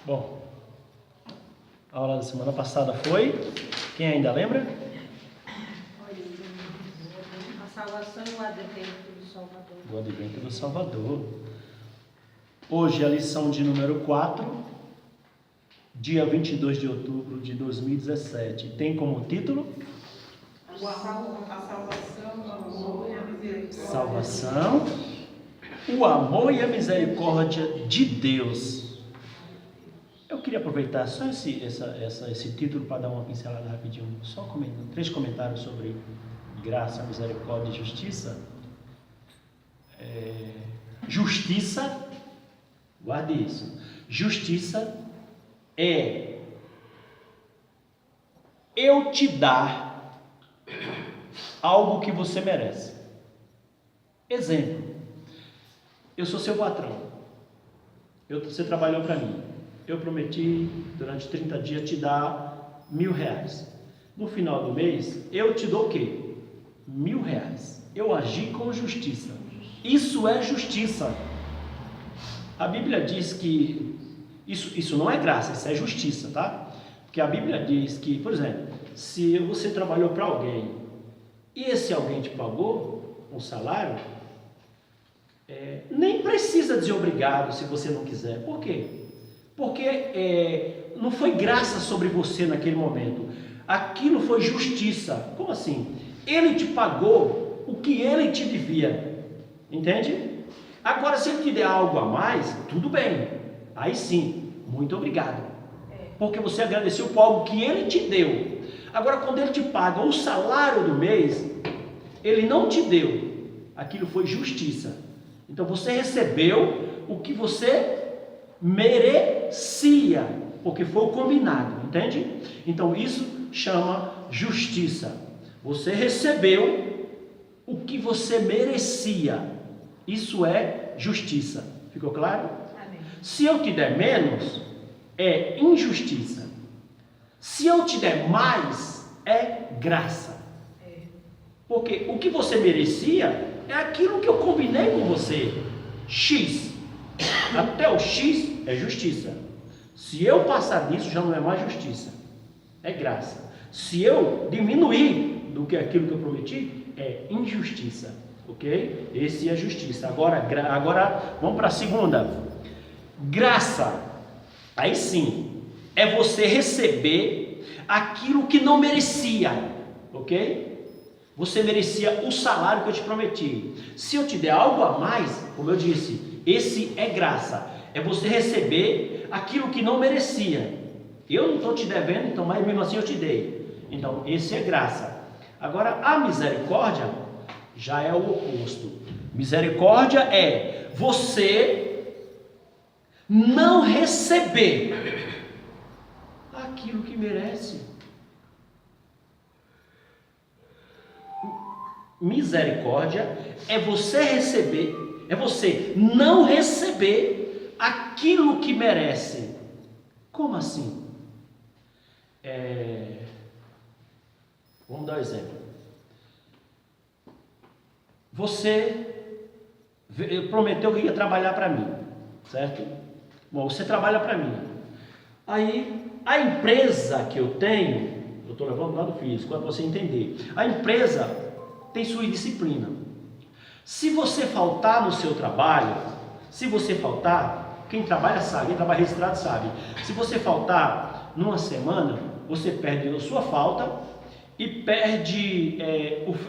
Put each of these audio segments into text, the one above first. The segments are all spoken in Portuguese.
Bom, a aula da semana passada foi, quem ainda lembra? A salvação e o advento do Salvador. O advento do Salvador. Hoje a lição de número 4, dia 22 de outubro de 2017. Tem como título? A salvação, o amor e a misericórdia. Salvação, o amor e a misericórdia de Deus. Eu queria aproveitar só esse título para dar uma pincelada rapidinho, só comentando, 3 comentários sobre graça, misericórdia e justiça. Justiça, guarde isso, justiça é eu te dar algo que você merece. Exemplo, eu sou seu patrão, você trabalhou para mim, eu prometi durante 30 dias te dar R$1.000. No final do mês, eu te dou o quê? R$1.000. Eu agi com justiça. Isso é justiça. A Bíblia diz que isso não é graça, isso é justiça, tá? Porque a Bíblia diz que, por exemplo, se você trabalhou para alguém e esse alguém te pagou um salário, nem precisa dizer obrigado se você não quiser. Por quê? Porque não foi graça sobre você naquele momento. Aquilo foi justiça. Como assim? Ele te pagou o que ele te devia. Entende? Agora, se ele te der algo a mais, tudo bem. Aí sim, muito obrigado. Porque você agradeceu por algo que ele te deu. Agora, quando ele te paga o salário do mês, ele não te deu. Aquilo foi justiça. Então, você recebeu o que você merecia, porque foi o combinado, entende? Então isso chama justiça. Você recebeu o que você merecia. Isso é justiça. Ficou claro? Amém. Se eu te der menos, é injustiça. Se eu te der mais, é graça. Porque o que você merecia é aquilo que eu combinei com você. X. Até o X é justiça. Se eu passar disso, já não é mais justiça, é graça. Se eu diminuir do que aquilo que eu prometi, é injustiça, ok? Esse é justiça. Agora vamos para a segunda. Graça, aí sim, é você receber aquilo que não merecia, ok? Você merecia o salário que eu te prometi. Se eu te der algo a mais, como eu disse, esse é graça, é você receber aquilo que não merecia. Eu não estou te devendo, então, mas mesmo assim eu te dei. Então, esse é graça. Agora, a misericórdia já é o oposto. Misericórdia é você não receber aquilo que merece. Misericórdia é você receber, é você não receber aquilo que merece. Como assim? Vamos dar um exemplo. Você prometeu que ia trabalhar para mim, certo? Bom, você trabalha para mim. Aí, a empresa que eu tenho, eu estou levando lá do físico, para você entender. A empresa tem sua disciplina. Se você faltar no seu trabalho, quem trabalha sabe, quem trabalha registrado sabe. Se você faltar numa semana, você perde a sua falta e perde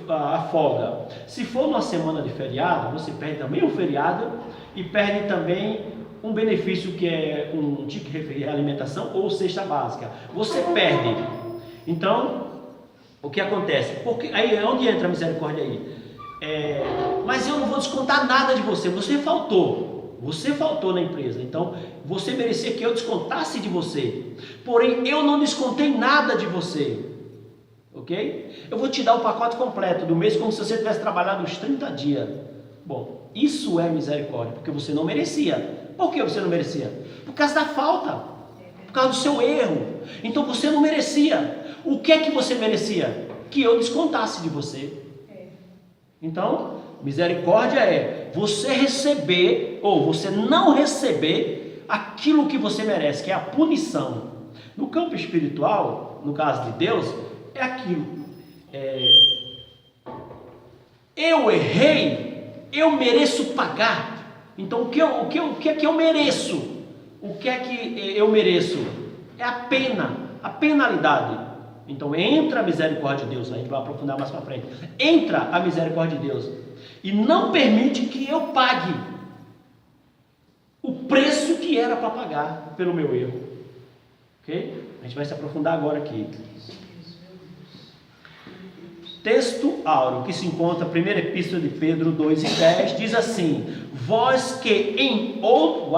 a folga. Se for numa semana de feriado, você perde também o feriado e perde também um benefício que é um ticket referido à alimentação ou cesta básica. Você perde. Então, o que acontece? Porque aí onde entra a misericórdia aí? Mas eu não vou descontar nada de você. Você faltou na empresa. Então você merecia que eu descontasse de você. Porém, eu não descontei nada de você. Ok? Eu vou te dar o pacote completo do mês, como se você tivesse trabalhado uns 30 dias. Bom, isso é misericórdia, porque você não merecia. Por que você não merecia? Por causa da falta, por causa do seu erro. Então você não merecia. O que é que você merecia? Que eu descontasse de você. Então, misericórdia é você receber ou você não receber aquilo que você merece, que é a punição. No campo espiritual, no caso de Deus, é aquilo. Eu errei, eu mereço pagar. Então o que é que eu mereço? O que é que eu mereço? É a pena, a penalidade. Então entra a misericórdia de Deus, a gente vai aprofundar mais para frente. Entra a misericórdia de Deus e não permite que eu pague o preço que era para pagar pelo meu erro. Ok? A gente vai se aprofundar agora aqui. Texto áureo que se encontra na primeira epístola de Pedro 2:10 diz assim: vós que em outro,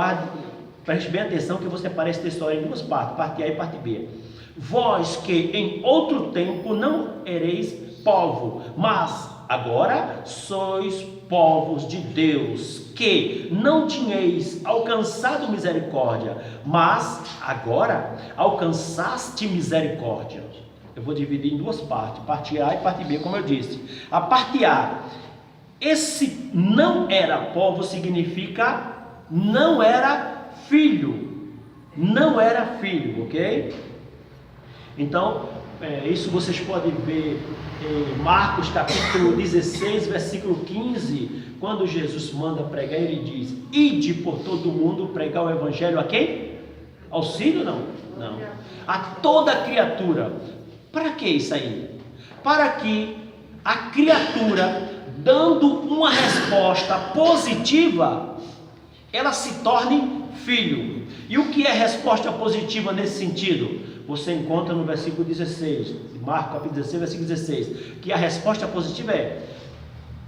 preste bem atenção que você separa esse texto em duas partes, parte A e parte B. Vós que em outro tempo não ereis povo, mas agora sois povos de Deus, que não tinhais alcançado misericórdia, mas agora alcançaste misericórdia. Eu vou dividir em duas partes, parte A e parte B, como eu disse. A parte A, esse não era povo significa não era filho, ok? Então, isso vocês podem ver em Marcos capítulo 16, versículo 15, quando Jesus manda pregar, ele diz: ide por todo o mundo pregar o evangelho a quem? Aos filhos? Não, a toda criatura. Para que isso aí? Para que a criatura, dando uma resposta positiva, ela se torne filho. E o que é resposta positiva nesse sentido? Você encontra no versículo 16, Marcos capítulo 16, versículo 16, que a resposta positiva é: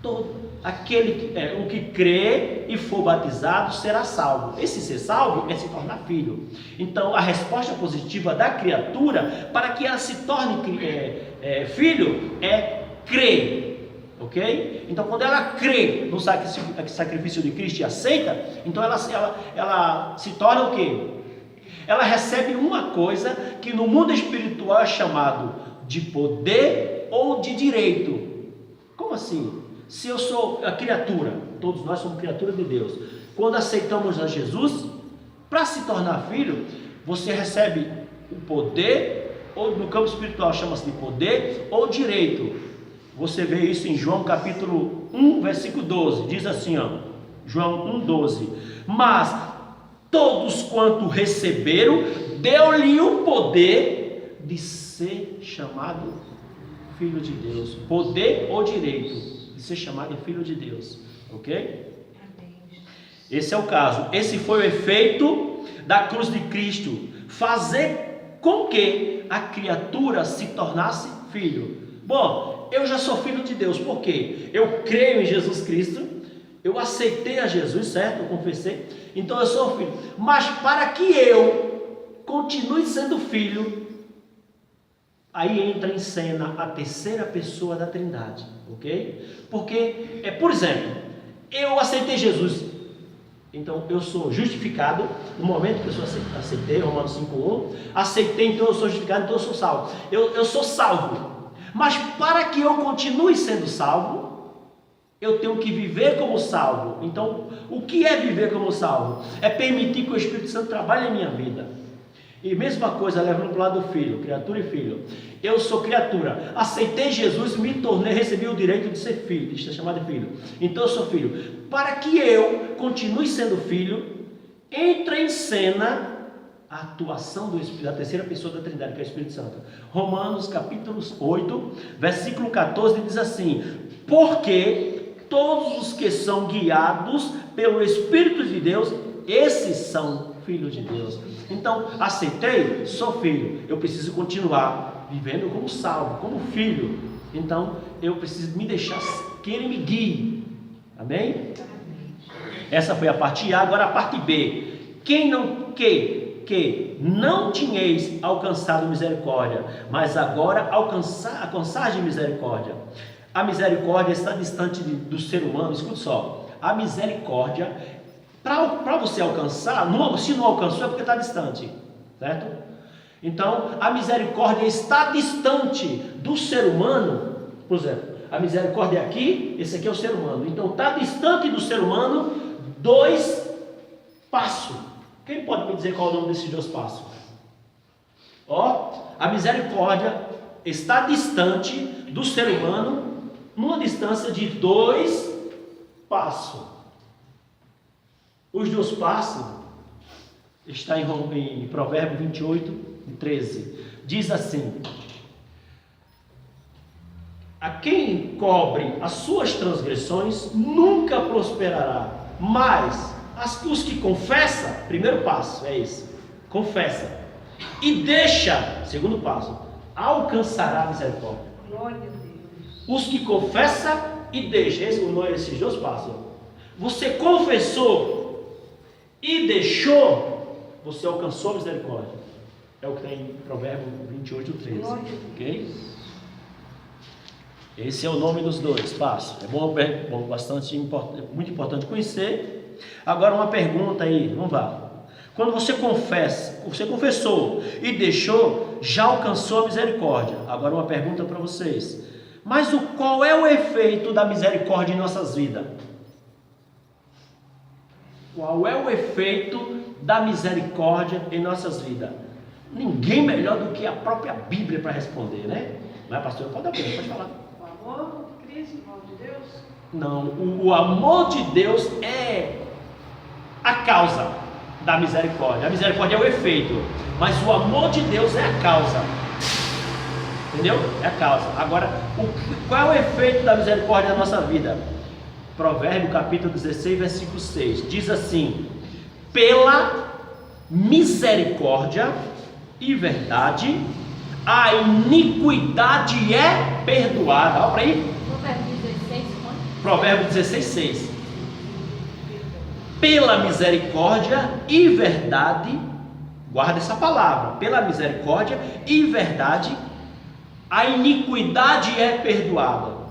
todo aquele o que crê e for batizado será salvo. Esse ser salvo é se tornar filho. Então a resposta positiva da criatura para que ela se torne filho é crer, ok? Então quando ela crê no sacrifício de Cristo e aceita, então ela se torna o quê? Ela recebe uma coisa que no mundo espiritual é chamado de poder ou de direito. Como assim? Se eu sou a criatura, todos nós somos criatura de Deus, quando aceitamos a Jesus, para se tornar filho, você recebe o poder, ou no campo espiritual chama-se de poder ou direito. Você vê isso em João capítulo 1, versículo 12, diz assim, João 1,12: mas todos quanto receberam, deu-lhe o poder de ser chamado filho de Deus. Poder ou direito de ser chamado de filho de Deus, ok? Esse é o caso. Esse foi o efeito da cruz de Cristo, fazer com que a criatura se tornasse filho. Bom, eu já sou filho de Deus, por quê? Eu creio em Jesus Cristo, eu aceitei a Jesus, certo? Eu confessei, então eu sou filho. Mas para que eu continue sendo filho, aí entra em cena a terceira pessoa da Trindade, ok? Porque, por exemplo, eu aceitei Jesus, então eu sou justificado no momento que eu aceitei, Romanos 5:1, aceitei, então eu sou justificado, então eu sou salvo. Eu sou salvo, mas para que eu continue sendo salvo, eu tenho que viver como salvo. Então, o que é viver como salvo? É permitir que o Espírito Santo trabalhe em minha vida. E mesma coisa, levando para o lado do filho, criatura e filho. Eu sou criatura, aceitei Jesus, me tornei, recebi o direito de ser filho, de ser chamado de filho. Então eu sou filho. Para que eu continue sendo filho, entra em cena a atuação do Espírito, da terceira pessoa da Trindade, que é o Espírito Santo. Romanos capítulo 8, versículo 14, diz assim: porque todos os que são guiados pelo Espírito de Deus, esses são filhos de Deus. Então, aceitei, sou filho, eu preciso continuar vivendo como salvo, como filho. Então, eu preciso me deixar que Ele me guie. Amém? Essa foi a parte A. Agora a parte B. Que não tinhais alcançado misericórdia, mas agora alcançar de misericórdia. A misericórdia está distante do ser humano. Escute só, a misericórdia, para você alcançar, se não alcançou é porque está distante, certo? Então a misericórdia está distante do ser humano. Por exemplo, a misericórdia é aqui, esse aqui é o ser humano, então está distante do ser humano 2 passos, Quem pode me dizer qual é o nome desses 2 passos? Ó, a misericórdia está distante do ser humano, numa distância de 2 passos. Os 2 passos está em Provérbios 28:13. Diz assim: a quem cobre as suas transgressões nunca prosperará, mas os que confessam, primeiro passo é esse, confessa, e deixa, segundo passo, alcançará a misericórdia. Glória a Deus. Os que confessam e deixam, esses 2 passos. Você confessou e deixou, você alcançou a misericórdia. É o que tem em Provérbios 28:13. Ok? Esse é o nome dos 2 passos. É bom, muito importante conhecer. Agora uma pergunta aí, vamos lá. Quando você confessa, você confessou e deixou, já alcançou a misericórdia. Agora uma pergunta para vocês. Mas qual é o efeito da misericórdia em nossas vidas? Qual é o efeito da misericórdia em nossas vidas? Ninguém melhor do que a própria Bíblia para responder, né? Mas pastor, pode falar. O amor de Cristo, o amor de Deus? Não, o amor de Deus é a causa da misericórdia. A misericórdia é o efeito, mas o amor de Deus é a causa. Entendeu? É a causa. Agora, qual é o efeito da misericórdia na nossa vida? Provérbio capítulo 16, versículo 6. Diz assim: pela misericórdia e verdade, a iniquidade é perdoada. Olha para aí. Provérbio 16, 6. Pela misericórdia e verdade, guarda essa palavra, pela misericórdia e verdade, a iniquidade é perdoada.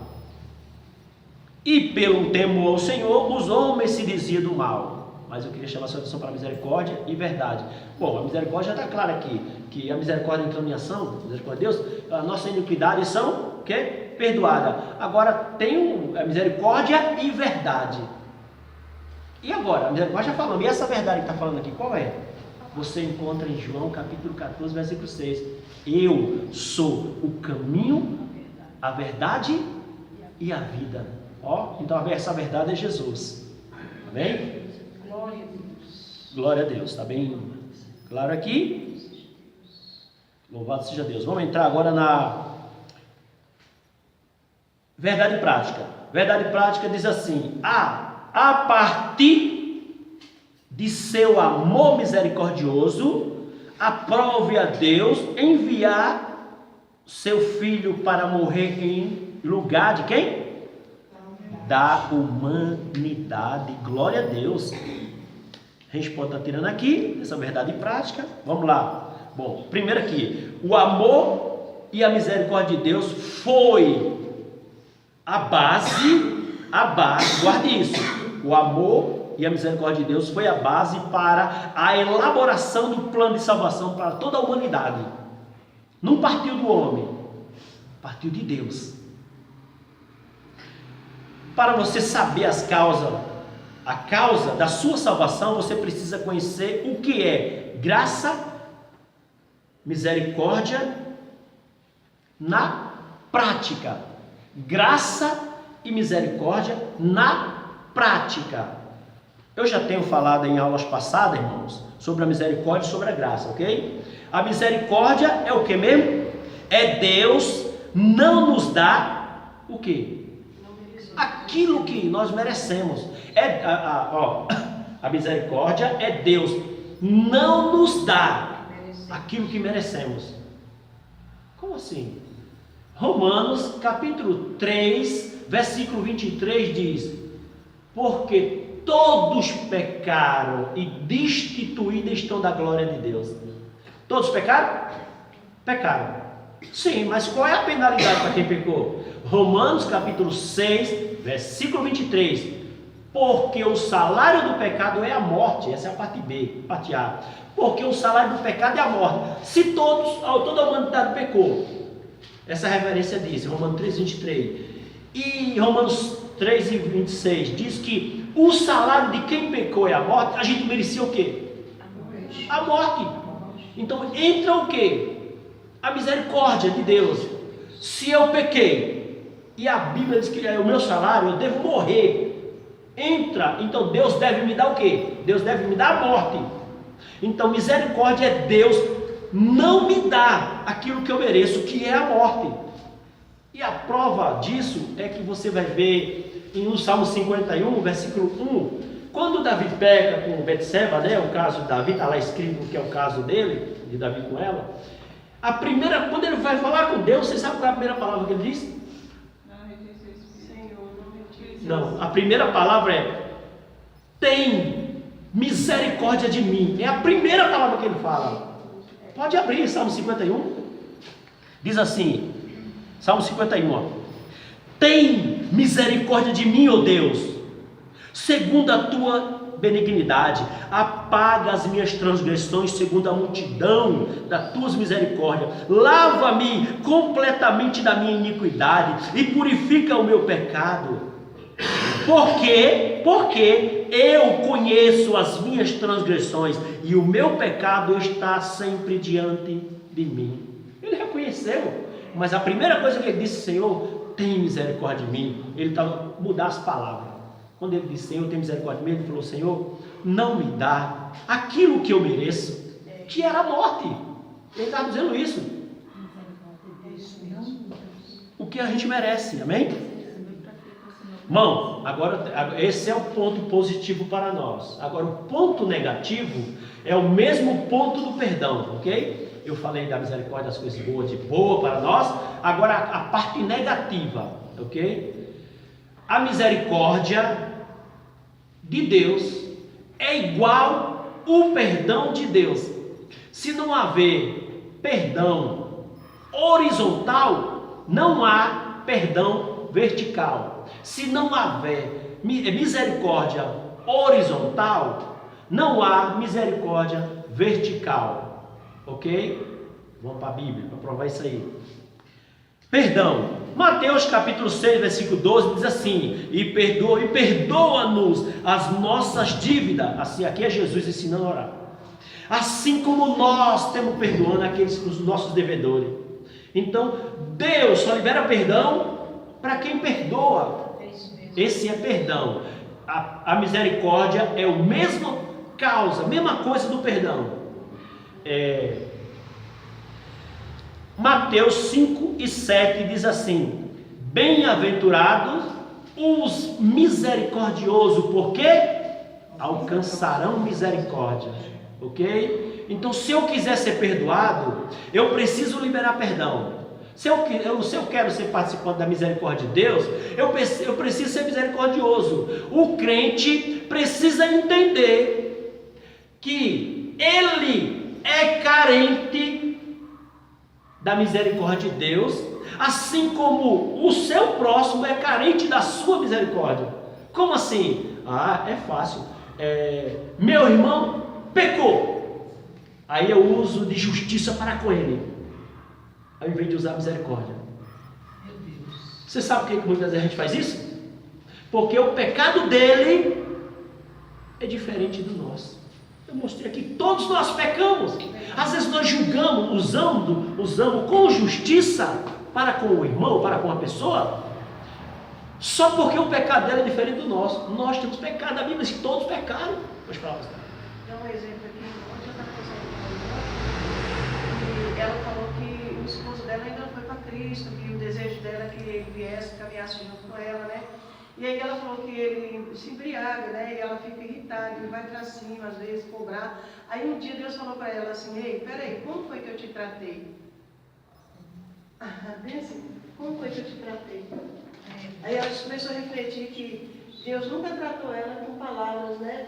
E pelo temor ao Senhor, os homens se desviam do mal. Mas eu queria chamar a sua atenção para a misericórdia e verdade. Bom, a misericórdia já está clara aqui, que a misericórdia e a encaminhação, a misericórdia de Deus, a nossa iniquidade são o quê? Perdoada. Agora tem a misericórdia e verdade. E agora? A misericórdia já falando. E essa verdade que está falando aqui, qual é? Você encontra em João capítulo 14, versículo 6. Eu sou o caminho, a verdade e a vida. Ó, então essa verdade é Jesus. Amém? Glória a Deus. Glória a Deus. Está bem claro aqui? Louvado seja Deus. Vamos entrar agora na verdade prática. Verdade prática diz assim: a partir de seu amor misericordioso, aprove a Deus enviar seu Filho para morrer em lugar de quem? Da humanidade. Glória a Deus. A gente pode estar tirando aqui essa verdade prática. Vamos lá. Bom, primeiro aqui, o amor e a misericórdia de Deus foi a base, guarde isso. O amor e a misericórdia de Deus foi a base para a elaboração do plano de salvação para toda a humanidade. Não partiu do homem, partiu de Deus. Para você saber a causa da sua salvação, você precisa conhecer o que é graça, misericórdia na prática. Graça e misericórdia na prática. Eu já tenho falado em aulas passadas, irmãos, sobre a misericórdia e sobre a graça, ok? A misericórdia é o que mesmo? É Deus não nos dá o que? Aquilo que nós merecemos. A misericórdia é Deus não nos dá aquilo que merecemos. Como assim? Romanos capítulo 3, versículo 23 diz: porque todos pecaram e destituídos estão da glória de Deus. Todos pecaram? Pecaram. Sim, mas qual é a penalidade para quem pecou? Romanos capítulo 6, versículo 23. Porque o salário do pecado é a morte. Essa é a parte B, parte A. Porque o salário do pecado é a morte. Se toda a humanidade pecou, essa referência diz, Romanos 3, 23. E Romanos 3 e 26 diz que o salário de quem pecou é a morte. A gente merecia o quê? A morte. Então entra o quê? A misericórdia de Deus. Se eu pequei, e a Bíblia diz que é o meu salário, eu devo morrer. Entra, então Deus deve me dar o quê? Deus deve me dar a morte. Então misericórdia é Deus não me dar aquilo que eu mereço, que é a morte. E a prova disso é que você vai ver no Salmo 51, versículo 1, quando Davi peca com Betseba, né, o caso de Davi, está lá escrito que é o caso dele, de Davi com ela. A primeira, quando ele vai falar com Deus, você sabe qual é a primeira palavra que ele diz? Não, a primeira palavra é: tem misericórdia de mim. É a primeira palavra que ele fala. Pode abrir Salmo 51. Diz assim, Salmo 51, ó: tem misericórdia de mim, ó Deus, segundo a tua benignidade, apaga as minhas transgressões segundo a multidão das tuas misericórdias, lava-me completamente da minha iniquidade e purifica o meu pecado. Porque eu conheço as minhas transgressões e o meu pecado está sempre diante de mim. Ele reconheceu, mas a primeira coisa que ele disse: Senhor, tem misericórdia de mim. Ele estava mudar as palavras. Quando ele disse: Senhor, tem misericórdia de mim, ele falou: Senhor, não me dá aquilo que eu mereço, que era a morte. Ele estava dizendo isso. O que a gente merece, amém? Irmão, agora esse é o ponto positivo para nós. Agora o ponto negativo é o mesmo ponto do perdão, ok? Eu falei da misericórdia, das coisas boas, de boa para nós. Agora a parte negativa, ok? A misericórdia de Deus é igual o perdão de Deus. Se não haver perdão horizontal, não há perdão vertical. Se não houver misericórdia horizontal, não há misericórdia vertical. Ok? Vamos para a Bíblia para provar isso aí. Perdão. Mateus capítulo 6, versículo 12 diz assim: e perdoa-nos as nossas dívidas. Assim, aqui é Jesus ensinando a orar. Assim como nós temos perdoando os nossos devedores. Então, Deus só libera perdão para quem perdoa. Esse é perdão. A misericórdia é a mesma causa, mesma coisa do perdão. Mateus 5 e 7 diz assim: bem-aventurados os misericordiosos, porque alcançarão misericórdia. Ok? Então, se eu quiser ser perdoado, eu preciso liberar perdão. Se eu quero ser participante da misericórdia de Deus, eu preciso ser misericordioso. O crente precisa entender que ele é carente da misericórdia de Deus, assim como o seu próximo é carente da sua misericórdia. Como assim? É fácil. Meu irmão pecou, aí eu uso de justiça para com ele, ao invés de usar misericórdia. Meu Deus. Você sabe por que muitas vezes a gente faz isso? Porque o pecado dele é diferente do nosso. Eu mostrei aqui, todos nós pecamos. Às vezes nós julgamos, usamos com justiça para com o irmão, para com a pessoa, só porque o pecado dela é diferente do nosso. Nós temos pecado, a Bíblia diz que todos pecaram. Vou falar para você. Dá um exemplo aqui. Ontem eu estava conversando com ela e ela falou que o esposo dela ainda não foi para Cristo, que o desejo dela é que ele viesse, caminhasse junto com ela, né? E aí ela falou que ele se embriaga, né? E ela fica irritada, ele vai para cima, às vezes, cobrar. Aí um dia Deus falou para ela assim: ei, peraí, como foi que eu te tratei? Bem assim, como foi que eu te tratei? Aí ela começou a refletir que Deus nunca tratou ela com palavras, né?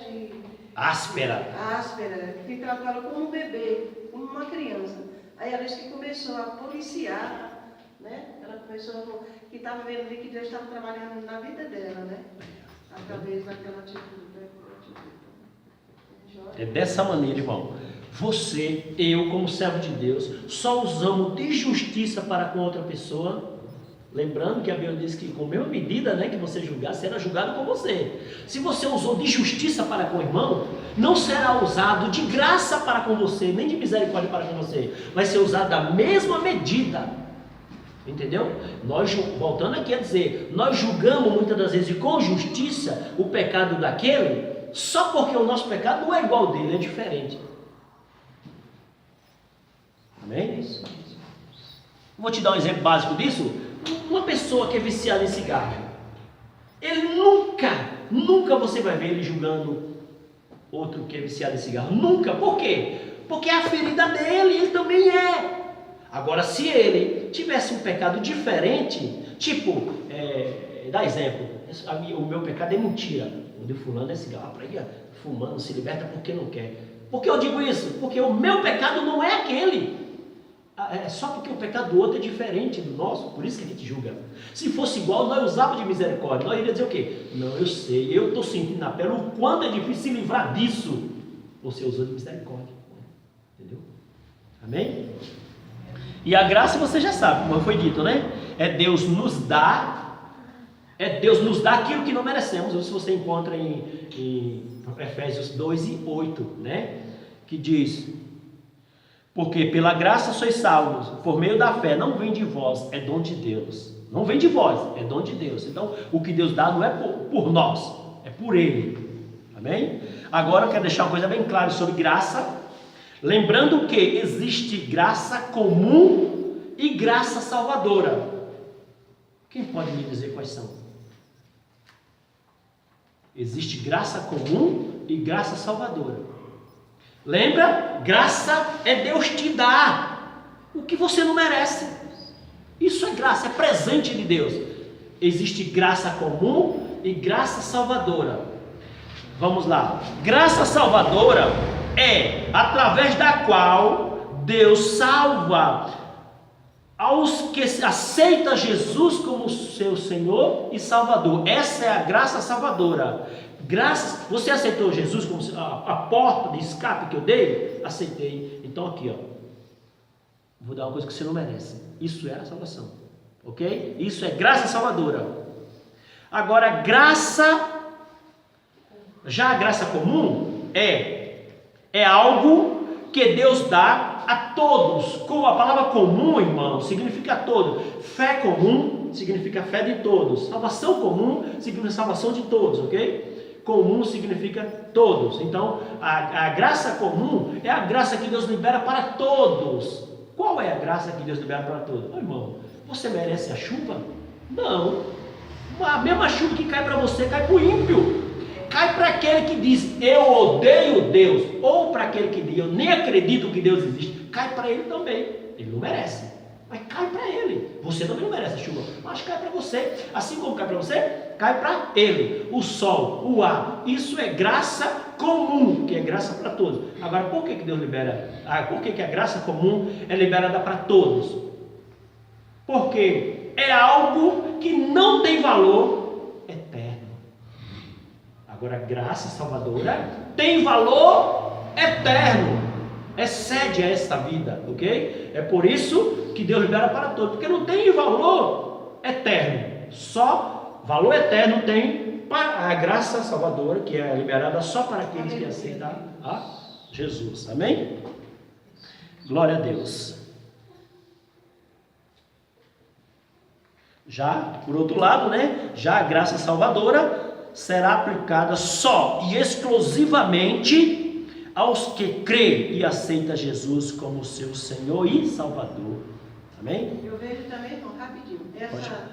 Áspera, que tratou ela como um bebê, como uma criança. Aí ela disse que começou a policiar, né? Ela começou, que estava vendo ali que Deus estava trabalhando na vida dela, né? Através daquela atitude, né? É dessa maneira, irmão. Eu, como servo de Deus, só usamos de justiça para com outra pessoa Lembrando que a Bíblia diz que com a mesma medida, né, que você julgar, será julgado com você. Se você usou de justiça para com o irmão, não será usado de graça para com você, nem de misericórdia para com você. Vai ser usado da mesma medida. Entendeu? Nós, voltando aqui a dizer, nós julgamos muitas das vezes com justiça o pecado daquele, só porque o nosso pecado não é igual ao dele, é diferente. Amém? Vou te dar um exemplo básico disso. Uma pessoa que é viciada em cigarro, ele nunca você vai ver ele julgando outro que é viciado em cigarro. Nunca. Por quê? Porque é a ferida dele, ele também é. Agora, se ele tivesse um pecado diferente, tipo, dá exemplo, o meu pecado é mentira, o de fulano é cigarro, para ir fumando, se liberta porque não quer. Por que eu digo isso? Porque o meu pecado não é aquele. É só porque o pecado do outro é diferente do nosso, por isso que a gente julga. Se fosse igual, nós usávamos de misericórdia, nós iríamos dizer o quê? Não, eu sei, eu estou sentindo na pele o quanto é difícil se livrar disso. Você usou de misericórdia, entendeu? Amém? E a graça você já sabe, como foi dito, né? É Deus nos dá aquilo que não merecemos. Isso você encontra em Efésios 2:8, né? Que diz: porque pela graça sois salvos, por meio da fé, não vem de vós, é dom de Deus. Não vem de vós, é dom de Deus. Então, o que Deus dá não é por nós, é por Ele. Amém? Agora eu quero deixar uma coisa bem clara sobre graça. Lembrando que existe graça comum e graça salvadora. Quem pode me dizer quais são? Existe graça comum e graça salvadora. Lembra? Graça é Deus te dar o que você não merece. Isso é graça, é presente de Deus. Existe graça comum e graça salvadora. Vamos lá. Graça salvadora é através da qual Deus salva aos que aceitam Jesus como seu Senhor e Salvador. Essa é a graça salvadora. Graças, você aceitou Jesus como a porta de escape que eu dei? Aceitei. Então aqui, ó, vou dar uma coisa que você não merece. Isso é a salvação, ok? Isso é graça salvadora. Agora, já a graça comum é algo que Deus dá a todos. Com a palavra comum, irmão, significa todo. Fé comum significa fé de todos. Salvação comum significa salvação de todos, ok? Comum significa todos. Então, a graça comum é a graça que Deus libera para todos. Qual é a graça que Deus libera para todos? Oh, irmão, você merece a chuva? Não. A mesma chuva que cai para você, cai para o ímpio. Cai para aquele que diz, eu odeio Deus. Ou para aquele que diz, eu nem acredito que Deus existe. Cai para ele também. Ele não merece. Mas cai para ele. Você também não merece a chuva, mas cai para você. Assim como cai para você, cai para ele. O sol, o ar. Isso é graça comum, que é graça para todos. Agora, por que Deus libera? Por que a graça comum é liberada para todos? Porque é algo que não tem valor eterno. Agora, a graça salvadora tem valor eterno. Excede a esta vida, ok? É por isso que Deus libera para todos, porque não tem valor eterno, só valor eterno tem para a graça salvadora, que é liberada só para aqueles que aceitam a Jesus, amém? Glória a Deus. Já, por outro lado, né? Já a graça salvadora será aplicada só e exclusivamente aos que creem e aceitam Jesus como seu Senhor e Salvador. Amém? Eu vejo também, irmão, rapidinho, essa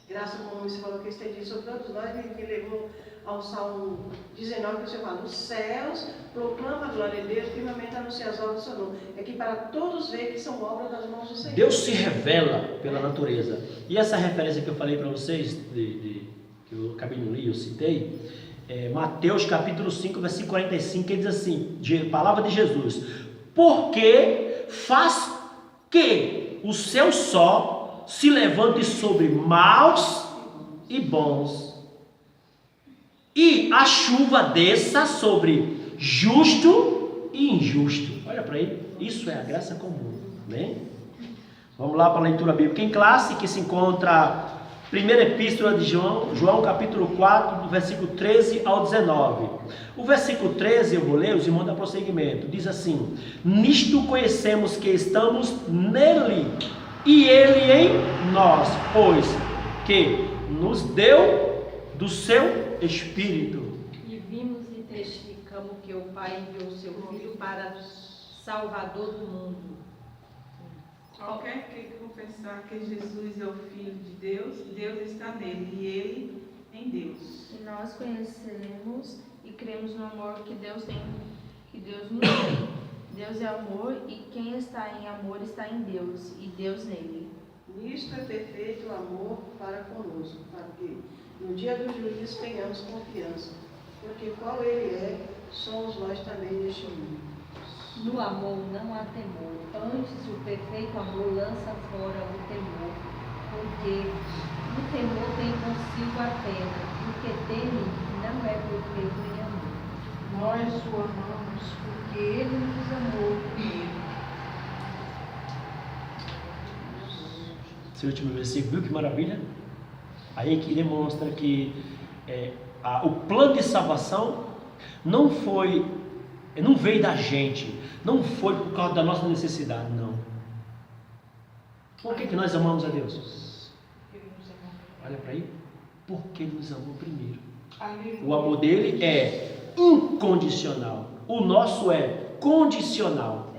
graça, como você falou que estendia sobre todos nós, me levou ao Salmo 19, que você fala, os céus proclamam a glória de Deus, firmemente anuncia as obras do Senhor. É que para todos verem que são obras das mãos do Senhor. Deus se revela pela natureza. E essa referência que eu falei para vocês, que eu acabei de ler, eu citei, Mateus capítulo 5, versículo 45, que diz assim, palavra de Jesus: porque faz que o seu sol se levante sobre maus e bons, e a chuva desça sobre justo e injusto. Olha para ele, isso é a graça comum, amém? Vamos lá para a leitura bíblica em classe, que se encontra primeira epístola de João capítulo 4, do versículo 13 ao 19. O versículo 13, eu vou ler, os irmãos dão prosseguimento. Diz assim: nisto conhecemos que estamos nele, e ele em nós, pois que nos deu do seu Espírito. E vimos e testificamos que o Pai enviou o seu Filho para Salvador do mundo. Qualquer que confessar que Jesus é o Filho de Deus, Deus está nele e ele em Deus. E nós conhecemos e cremos no amor que Deus tem, que Deus nos tem. Deus é amor e quem está em amor está em Deus e Deus nele. Nisto é perfeito o amor para conosco, para que no dia do juízo tenhamos confiança, porque qual ele é, somos nós também neste mundo. No amor não há temor, antes o perfeito amor lança fora o temor, porque o temor tem consigo a pena, e o que teme não é perfeito em amor. Nós o amamos porque ele nos amou primeiro. Esse último versículo, viu que maravilha? Aí que demonstra que o plano de salvação não veio da gente, não foi por causa da nossa necessidade, não. Por que nós amamos a Deus? Olha para aí. Porque Ele nos amou primeiro. O amor dele é incondicional. O nosso é condicional.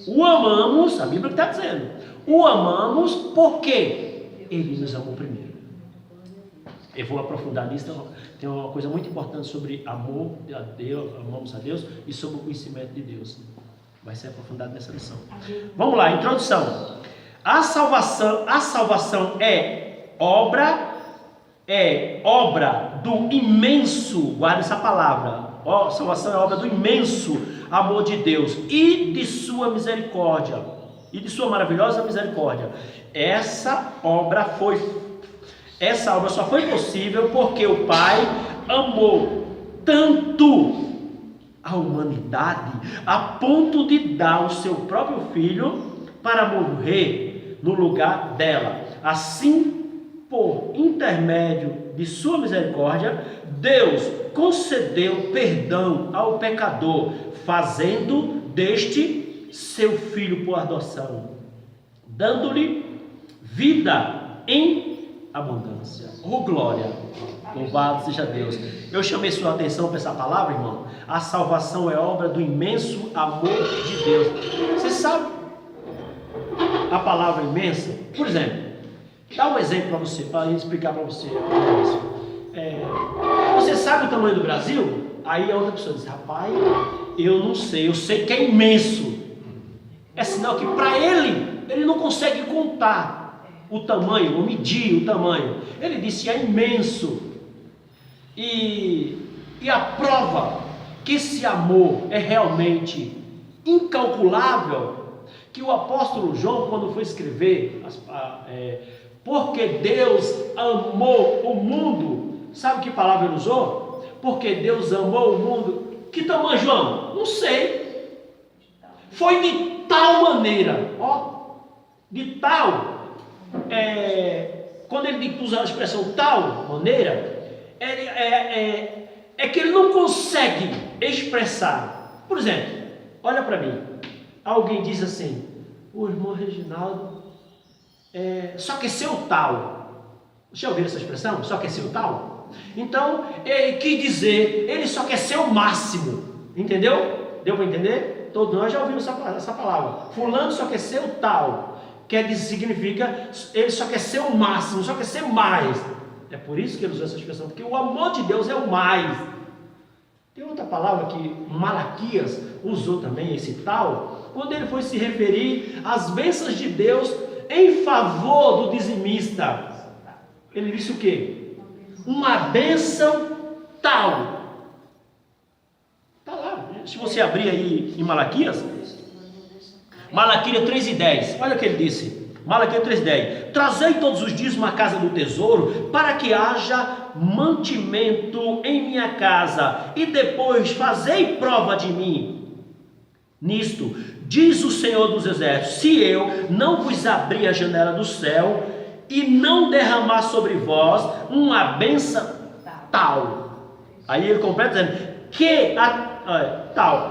O amamos, a Bíblia está dizendo, o amamos porque Ele nos amou primeiro. Eu vou aprofundar nisso. Tem uma coisa muito importante sobre amor a Deus, amamos a Deus e sobre o conhecimento de Deus. Vai ser aprofundado nessa lição. Vamos lá, introdução. A salvação é obra do imenso, guarda essa palavra. Salvação é obra do imenso amor de Deus e de sua misericórdia, e de sua maravilhosa misericórdia. Essa obra só foi possível porque o Pai amou tanto a humanidade a ponto de dar o seu próprio Filho para morrer no lugar dela. Assim, por intermédio de sua misericórdia, Deus concedeu perdão ao pecador, fazendo deste seu filho por adoção, dando-lhe vida em abundância. Oh, glória! Louvado seja Deus. Eu chamei sua atenção para essa palavra, irmão. A salvação é obra do imenso amor de Deus. Você sabe a palavra imensa? Por exemplo, dá um exemplo para você, para explicar para você. Você sabe o tamanho do Brasil? Aí a outra pessoa diz: rapaz, eu não sei, eu sei que é imenso. É sinal que para ele não consegue contar o tamanho, ou medir o tamanho. Ele disse: é imenso. E a prova que esse amor é realmente incalculável, que o apóstolo João, quando foi escrever, porque Deus amou o mundo, sabe que palavra ele usou? Porque Deus amou o mundo. Que tamanho, João? Não sei. Foi de tal maneira, de tal, quando ele usa a expressão tal maneira, é que ele não consegue expressar. Por exemplo, olha para mim, alguém diz assim: o irmão Reginaldo só quer ser o tal. Já ouviram essa expressão? Só quer ser o tal? Então, ele quis dizer, ele só quer ser o máximo. Entendeu? Deu para entender? Todos nós já ouvimos essa palavra. Fulano só quer ser o tal. Significa, ele só quer ser o máximo, só quer ser mais. É por isso que ele usou essa expressão, porque o amor de Deus é o mais. Tem outra palavra que Malaquias usou também, esse tal, quando ele foi se referir às bênçãos de Deus em favor do dizimista. Ele disse o quê? Uma bênção tal. Está lá, se você abrir aí em Malaquias 3:10, olha o que ele disse. Malaquias 3:10: trazei todos os dias uma casa do tesouro, para que haja mantimento em minha casa, e depois fazei prova de mim. nisto, diz o Senhor dos Exércitos, se eu não vos abrir a janela do céu e não derramar sobre vós uma bênção tal. Aí ele completa dizendo,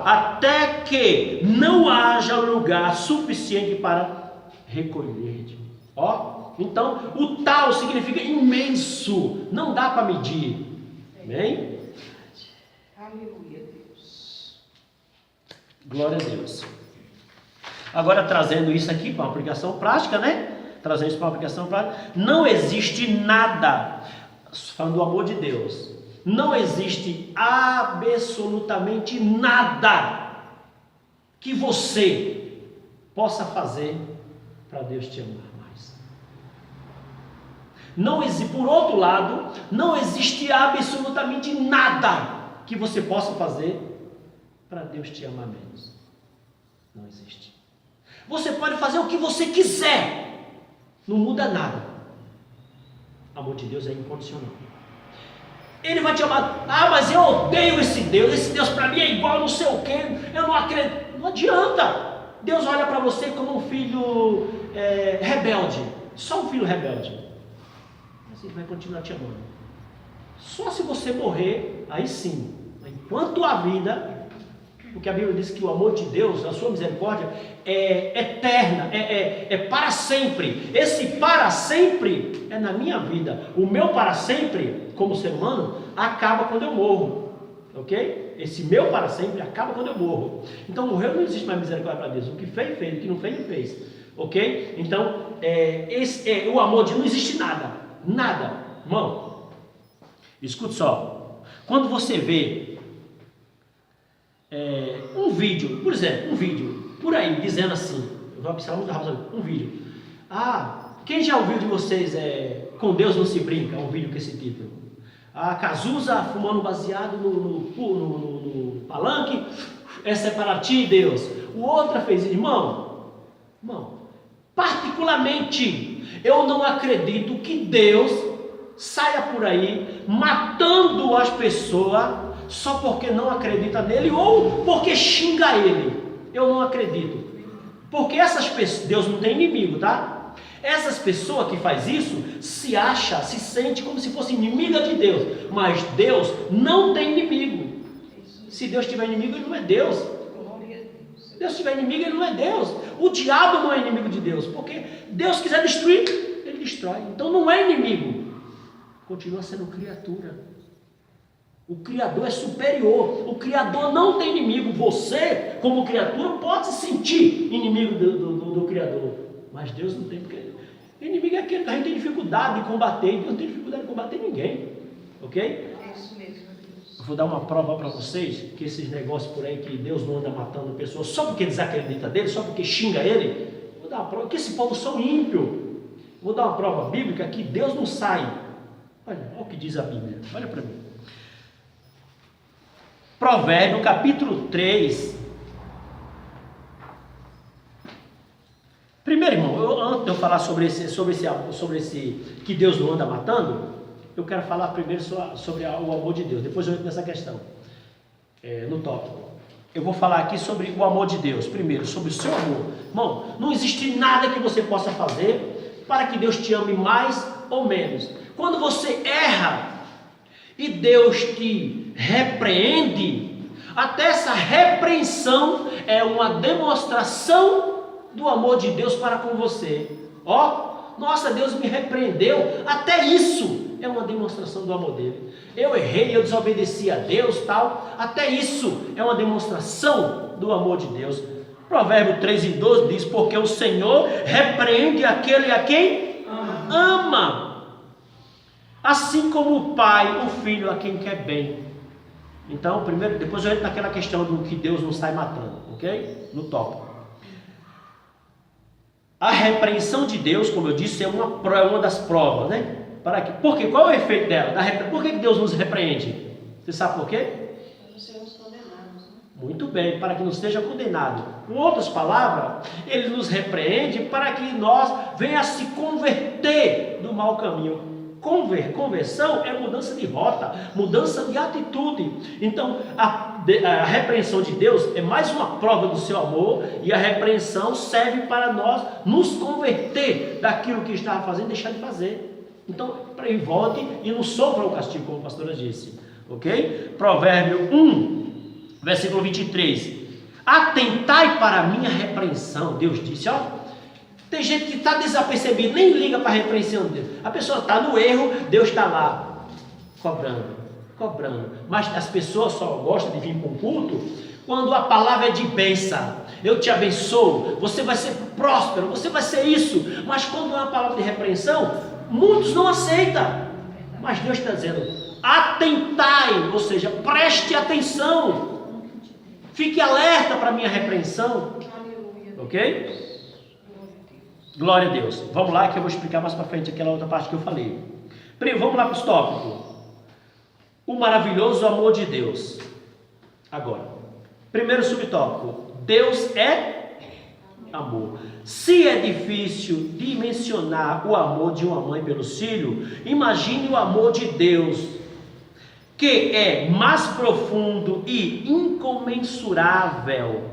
até que não haja lugar suficiente para recolher. Ó, então o tal significa imenso, não dá para medir. Amém? Aleluia, Deus. Glória a Deus. Agora trazendo isso aqui para uma aplicação prática, né? Trazendo isso para uma aplicação prática, não existe nada, falando do amor de Deus, não existe absolutamente nada que você possa fazer para Deus te amar mais. Não existe, por outro lado, não existe absolutamente nada que você possa fazer para Deus te amar menos. Não existe. Você pode fazer o que você quiser, não muda nada. O amor de Deus é incondicional. Ele vai te amar. Ah, mas eu odeio esse Deus para mim é igual não sei o que, eu não acredito. Não adianta. Deus olha para você como um filho rebelde, só um filho rebelde, mas Ele vai continuar te amando. Só se você morrer, aí sim. Enquanto a vida, porque a Bíblia diz que o amor de Deus, a sua misericórdia é eterna, é para sempre. Esse para sempre é na minha vida. O meu para sempre, como ser humano, acaba quando eu morro. Ok? Esse meu para sempre acaba quando eu morro. Então morreu, não existe mais misericórdia para Deus. O que fez, fez. O que não fez, não fez. Ok? Então, o amor de Deus, não existe nada. Nada. Irmão, escute só. Quando você vê um vídeo, por exemplo, por aí, dizendo assim, eu vou observar muito rápido, um vídeo. Ah, quem já ouviu de vocês Com Deus não se brinca, um vídeo com esse título. A Cazuza fumando baseado no palanque, essa é para ti, Deus. O outro fez, irmão, particularmente, eu não acredito que Deus saia por aí matando as pessoas só porque não acredita nele ou porque xinga ele. Eu não acredito. Porque essas pessoas, Deus não tem inimigo, tá? Essas pessoas que faz isso se acha, se sente como se fosse inimiga de Deus, mas Deus não tem inimigo. Se Deus tiver inimigo, Ele não é Deus. Se Deus tiver inimigo, Ele não é Deus. O diabo não é inimigo de Deus, porque Deus quiser destruir, Ele destrói. Então não é inimigo, continua sendo criatura. O Criador é superior, o Criador não tem inimigo. Você, como criatura, pode se sentir inimigo do Criador, mas Deus não tem, porque inimigo é aquele que a gente tem dificuldade de combater, e Deus não tem dificuldade de combater ninguém, ok? É isso mesmo, Deus. Eu vou dar uma prova para vocês, que esses negócios por aí, que Deus não anda matando pessoas, só porque desacredita dele, só porque xinga ele, vou dar uma prova, que esse povo são ímpio. Vou dar uma prova bíblica que Deus não sai. Olha o que diz a Bíblia, olha para mim. Provérbio, capítulo 3. Primeiro, irmão, antes de eu falar sobre esse que Deus não anda matando, eu quero falar primeiro sobre o amor de Deus. Depois eu entro nessa questão, no tópico. Eu vou falar aqui sobre o amor de Deus. Primeiro, sobre o seu amor. Irmão, não existe nada que você possa fazer para que Deus te ame mais ou menos. Quando você erra e Deus te repreende, até essa repreensão é uma demonstração do amor de Deus para com você. Nossa, Deus me repreendeu, até isso é uma demonstração do amor dele. Eu errei, eu desobedeci a Deus, tal, até isso é uma demonstração do amor de Deus. Provérbio 3:12 diz, porque o Senhor repreende aquele a quem ama, assim como o pai, o filho a quem quer bem. Então, primeiro, depois eu entro naquela questão do que Deus não sai matando, ok? No tópico. A repreensão de Deus, como eu disse, é uma das provas, né? Para quê? Porque qual é o efeito dela? Por que Deus nos repreende? Você sabe por quê? Para não sermos condenados, né? Muito bem, para que não seja condenado. Com outras palavras, Ele nos repreende para que nós venha a se converter do mau caminho. Conversão é mudança de rota, mudança de atitude. Então, a repreensão de Deus é mais uma prova do seu amor, e a repreensão serve para nós nos converter daquilo que estava fazendo, deixar de fazer. Então, para que volte e não sofra o castigo, como a pastora disse. Ok? Provérbio 1, versículo 23. Atentai para a minha repreensão. Deus disse, ó. Tem gente que está desapercebido, nem liga para a repreensão de Deus. A pessoa está no erro, Deus está lá, cobrando. Mas as pessoas só gostam de vir para um culto quando a palavra é de bênção. Eu te abençoo, você vai ser próspero, você vai ser isso. Mas quando é uma palavra de repreensão, muitos não aceitam. Mas Deus está dizendo, atentai, ou seja, preste atenção. Fique alerta para a minha repreensão. Ok? Glória a Deus. Vamos lá que eu vou explicar mais para frente aquela outra parte que eu falei. Vamos lá para os tópicos. O maravilhoso amor de Deus. Agora, primeiro subtópico. Deus é amor. Se é difícil dimensionar o amor de uma mãe pelos filhos, imagine o amor de Deus, que é mais profundo e incomensurável.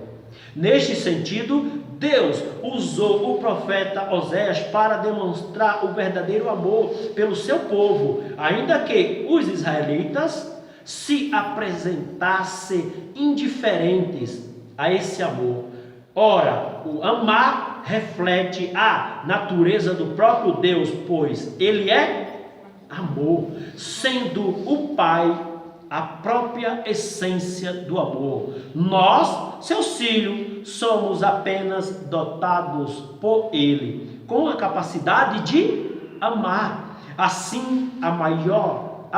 Neste sentido, Deus usou o profeta Oséias para demonstrar o verdadeiro amor pelo seu povo, ainda que os israelitas se apresentassem indiferentes a esse amor. Ora, o amar reflete a natureza do próprio Deus, pois Ele é amor, sendo o Pai a própria essência do amor. Nós, seus filhos, somos apenas dotados por Ele com a capacidade de amar. Assim, a maior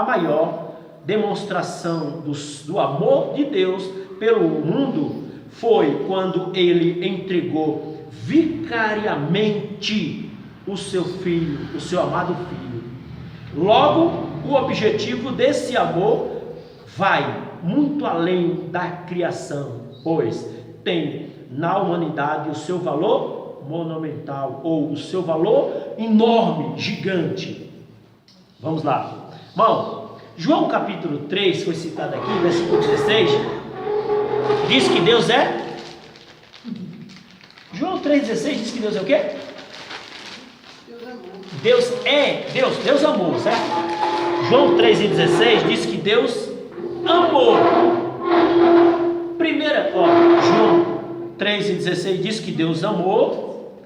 demonstração do amor de Deus pelo mundo foi quando Ele entregou vicariamente o seu filho, o seu amado filho. Logo, o objetivo desse amor vai muito além da criação, pois tem na humanidade o seu valor monumental, ou o seu valor enorme, gigante. Vamos lá. Irmão, João capítulo 3 foi citado aqui, versículo 16, diz que Deus é... João 3,16 diz que Deus é o quê? Deus é Deus amor, certo? João 3,16 diz que Deus amor. João 3,16 diz que Deus amou.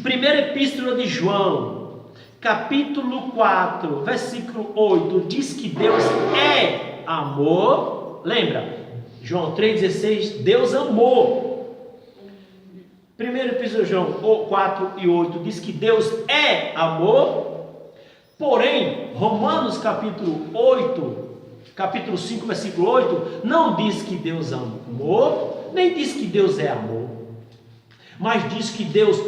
Primeira epístola de João, capítulo 4, versículo 8, diz que Deus é amor. Lembra? João 3,16, Deus amou. Primeira epístola de João 4 e 8 diz que Deus é amor. Porém, Romanos capítulo 5, versículo 8, não diz que Deus amou, nem diz que Deus é amor, mas diz que Deus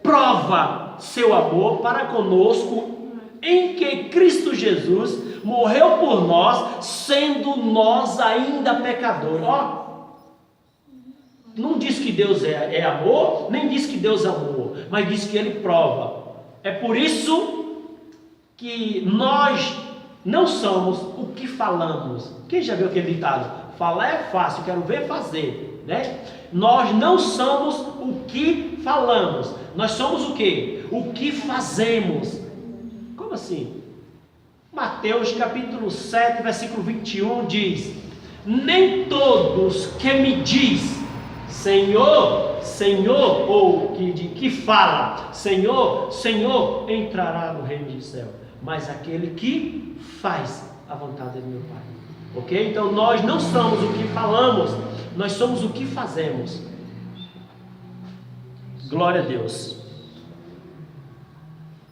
prova seu amor para conosco, em que Cristo Jesus morreu por nós, sendo nós ainda pecadores. Não diz que Deus é amor, nem diz que Deus amou, mas diz que Ele prova. É por isso que nós não somos o que falamos. Quem já viu aquele ditado? Falar é fácil, quero ver fazer, né? Nós não somos o que falamos. Nós somos o quê? O que fazemos. Como assim? Mateus capítulo 7, versículo 21 diz: nem todos que me diz Senhor, Senhor, ou que fala Senhor, Senhor, entrará no reino do céu, mas aquele que faz a vontade do meu Pai. Ok? Então nós não somos o que falamos, nós somos o que fazemos. Glória a Deus.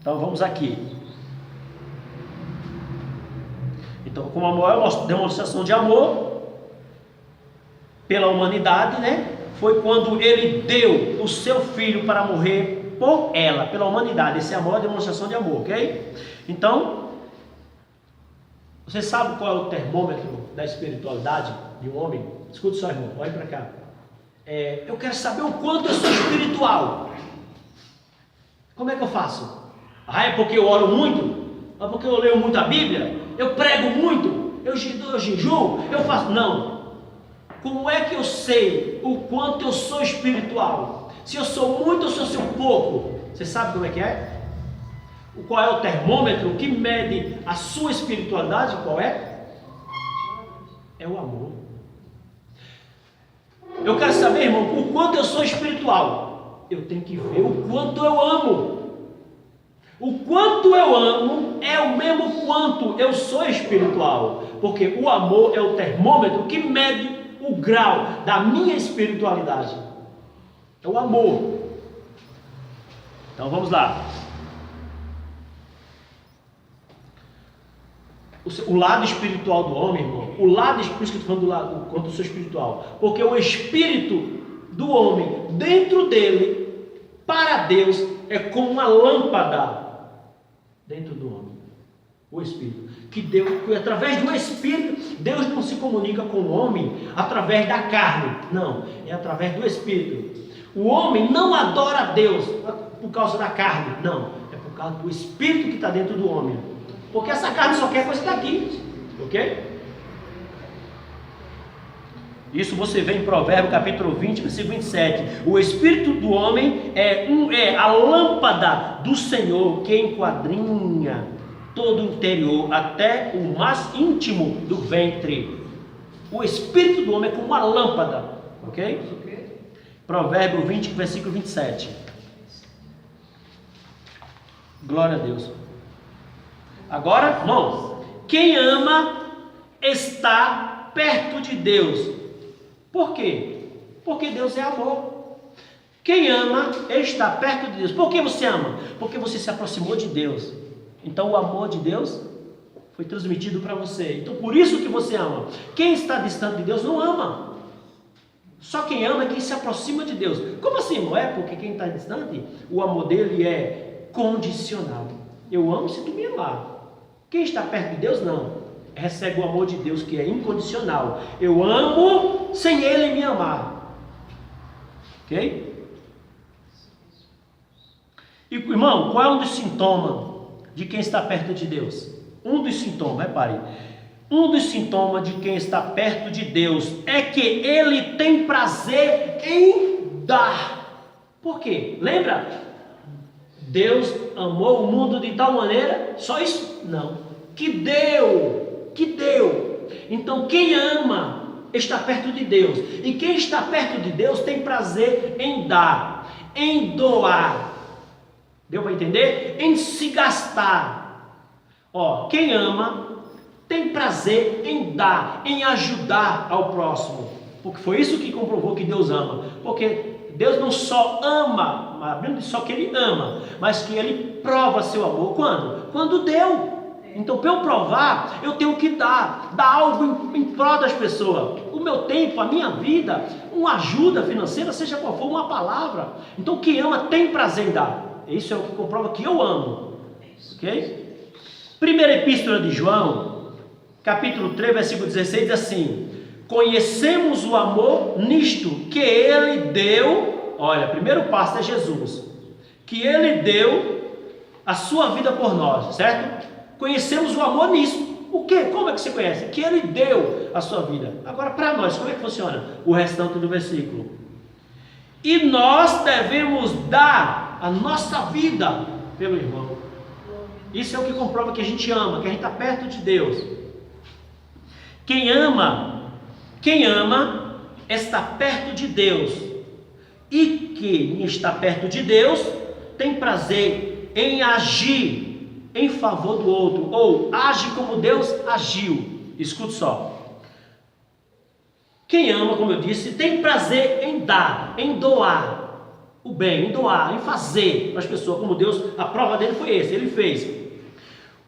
Então vamos aqui. Então, como amor é uma demonstração de amor pela humanidade, né? Foi quando Ele deu o seu Filho para morrer por ela, pela humanidade. Esse amor é uma demonstração de amor, ok? Então, você sabe qual é o termômetro da espiritualidade de um homem? Escute só, irmão, olhe para cá. Eu quero saber o quanto eu sou espiritual. Como é que eu faço? É porque eu oro muito? Ah, porque eu leio muito a Bíblia, eu prego muito, eu jejuo, eu faço. Não. Como é que eu sei o quanto eu sou espiritual? Se eu sou muito ou se eu sou pouco? Você sabe como é que é? Qual é o termômetro que mede a sua espiritualidade? Qual é? É o amor. Eu quero saber, irmão, o quanto eu sou espiritual. Eu tenho que ver o quanto eu amo. O quanto eu amo é o mesmo quanto eu sou espiritual. Porque o amor é o termômetro que mede o grau da minha espiritualidade. É o amor. Então vamos lá. O lado espiritual do homem, irmão, por isso que eu estou falando do lado, quanto eu sou espiritual, porque o espírito do homem, dentro dele, para Deus, é como uma lâmpada dentro do homem, o espírito, que através do espírito, Deus não se comunica com o homem através da carne, não, é através do espírito. O homem não adora a Deus por causa da carne, não, é por causa do espírito que está dentro do homem. Porque essa carne só quer coisa daqui, ok? Isso você vê em Provérbios capítulo 20, versículo 27. O espírito do homem é a lâmpada do Senhor que enquadrinha todo o interior, até o mais íntimo do ventre. O espírito do homem é como uma lâmpada, ok? Provérbio 20, versículo 27. Glória a Deus. Agora, irmãos, quem ama está perto de Deus. Por quê? Porque Deus é amor. Quem ama está perto de Deus. Por que você ama? Porque você se aproximou de Deus. Então o amor de Deus foi transmitido para você. Então por isso que você ama. Quem está distante de Deus não ama. Só quem ama é quem se aproxima de Deus. Como assim, não é? Porque quem está distante, o amor dele é condicional. Eu amo se tu me amar. Quem está perto de Deus, não. Recebe o amor de Deus que é incondicional. Eu amo sem Ele me amar. Ok? E, irmão, qual é um dos sintomas de quem está perto de Deus? Um dos sintomas, repare. Um dos sintomas de quem está perto de Deus é que Ele tem prazer em dar. Por quê? Lembra? Deus amou o mundo de tal maneira, só isso? Não. Que deu. Então quem ama está perto de Deus. E quem está perto de Deus tem prazer em dar, em doar. Deu para entender? Em se gastar. Quem ama tem prazer em dar, em ajudar ao próximo. Porque foi isso que comprovou que Deus ama. Porque Deus não só ama, a Bíblia diz só que Ele ama, mas que Ele prova seu amor. Quando? Quando deu. Então, para eu provar, eu tenho que dar algo em prol das pessoas. O meu tempo, a minha vida, uma ajuda financeira, seja qual for, uma palavra. Então, quem ama tem prazer em dar. Isso é o que comprova que eu amo. Ok? Primeira Epístola de João, capítulo 3, versículo 16, diz assim: conhecemos o amor nisto, que Ele deu. Olha, primeiro passo é Jesus, que Ele deu a sua vida por nós, certo? Conhecemos o amor nisso. O quê? Como é que você conhece? Que Ele deu a sua vida. Agora, para nós, como é que funciona? O restante do versículo. E nós devemos dar a nossa vida pelo irmão. Isso é o que comprova que a gente ama, que a gente está perto de Deus. Quem ama está perto de Deus. E quem está perto de Deus tem prazer em agir em favor do outro, ou age como Deus agiu. Escute só. Quem ama, como eu disse, tem prazer em dar, em doar o bem, em doar, em fazer para as pessoas, como Deus, a prova dele foi esse, Ele fez.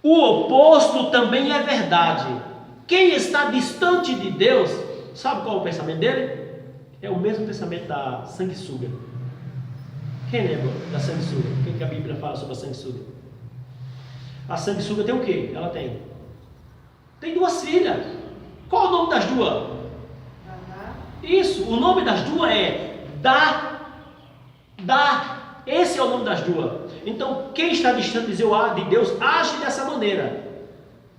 O oposto também é verdade. Quem está distante de Deus, sabe qual é o pensamento dele? É o mesmo pensamento da sanguessuga. Quem lembra da sanguessuga? O que a Bíblia fala sobre a sanguessuga? A sanguessuga tem o quê? Ela tem duas filhas. Qual o nome das duas? Isso, o nome das duas é dá Esse é o nome das duas. Então, quem está distante de Deus age dessa maneira.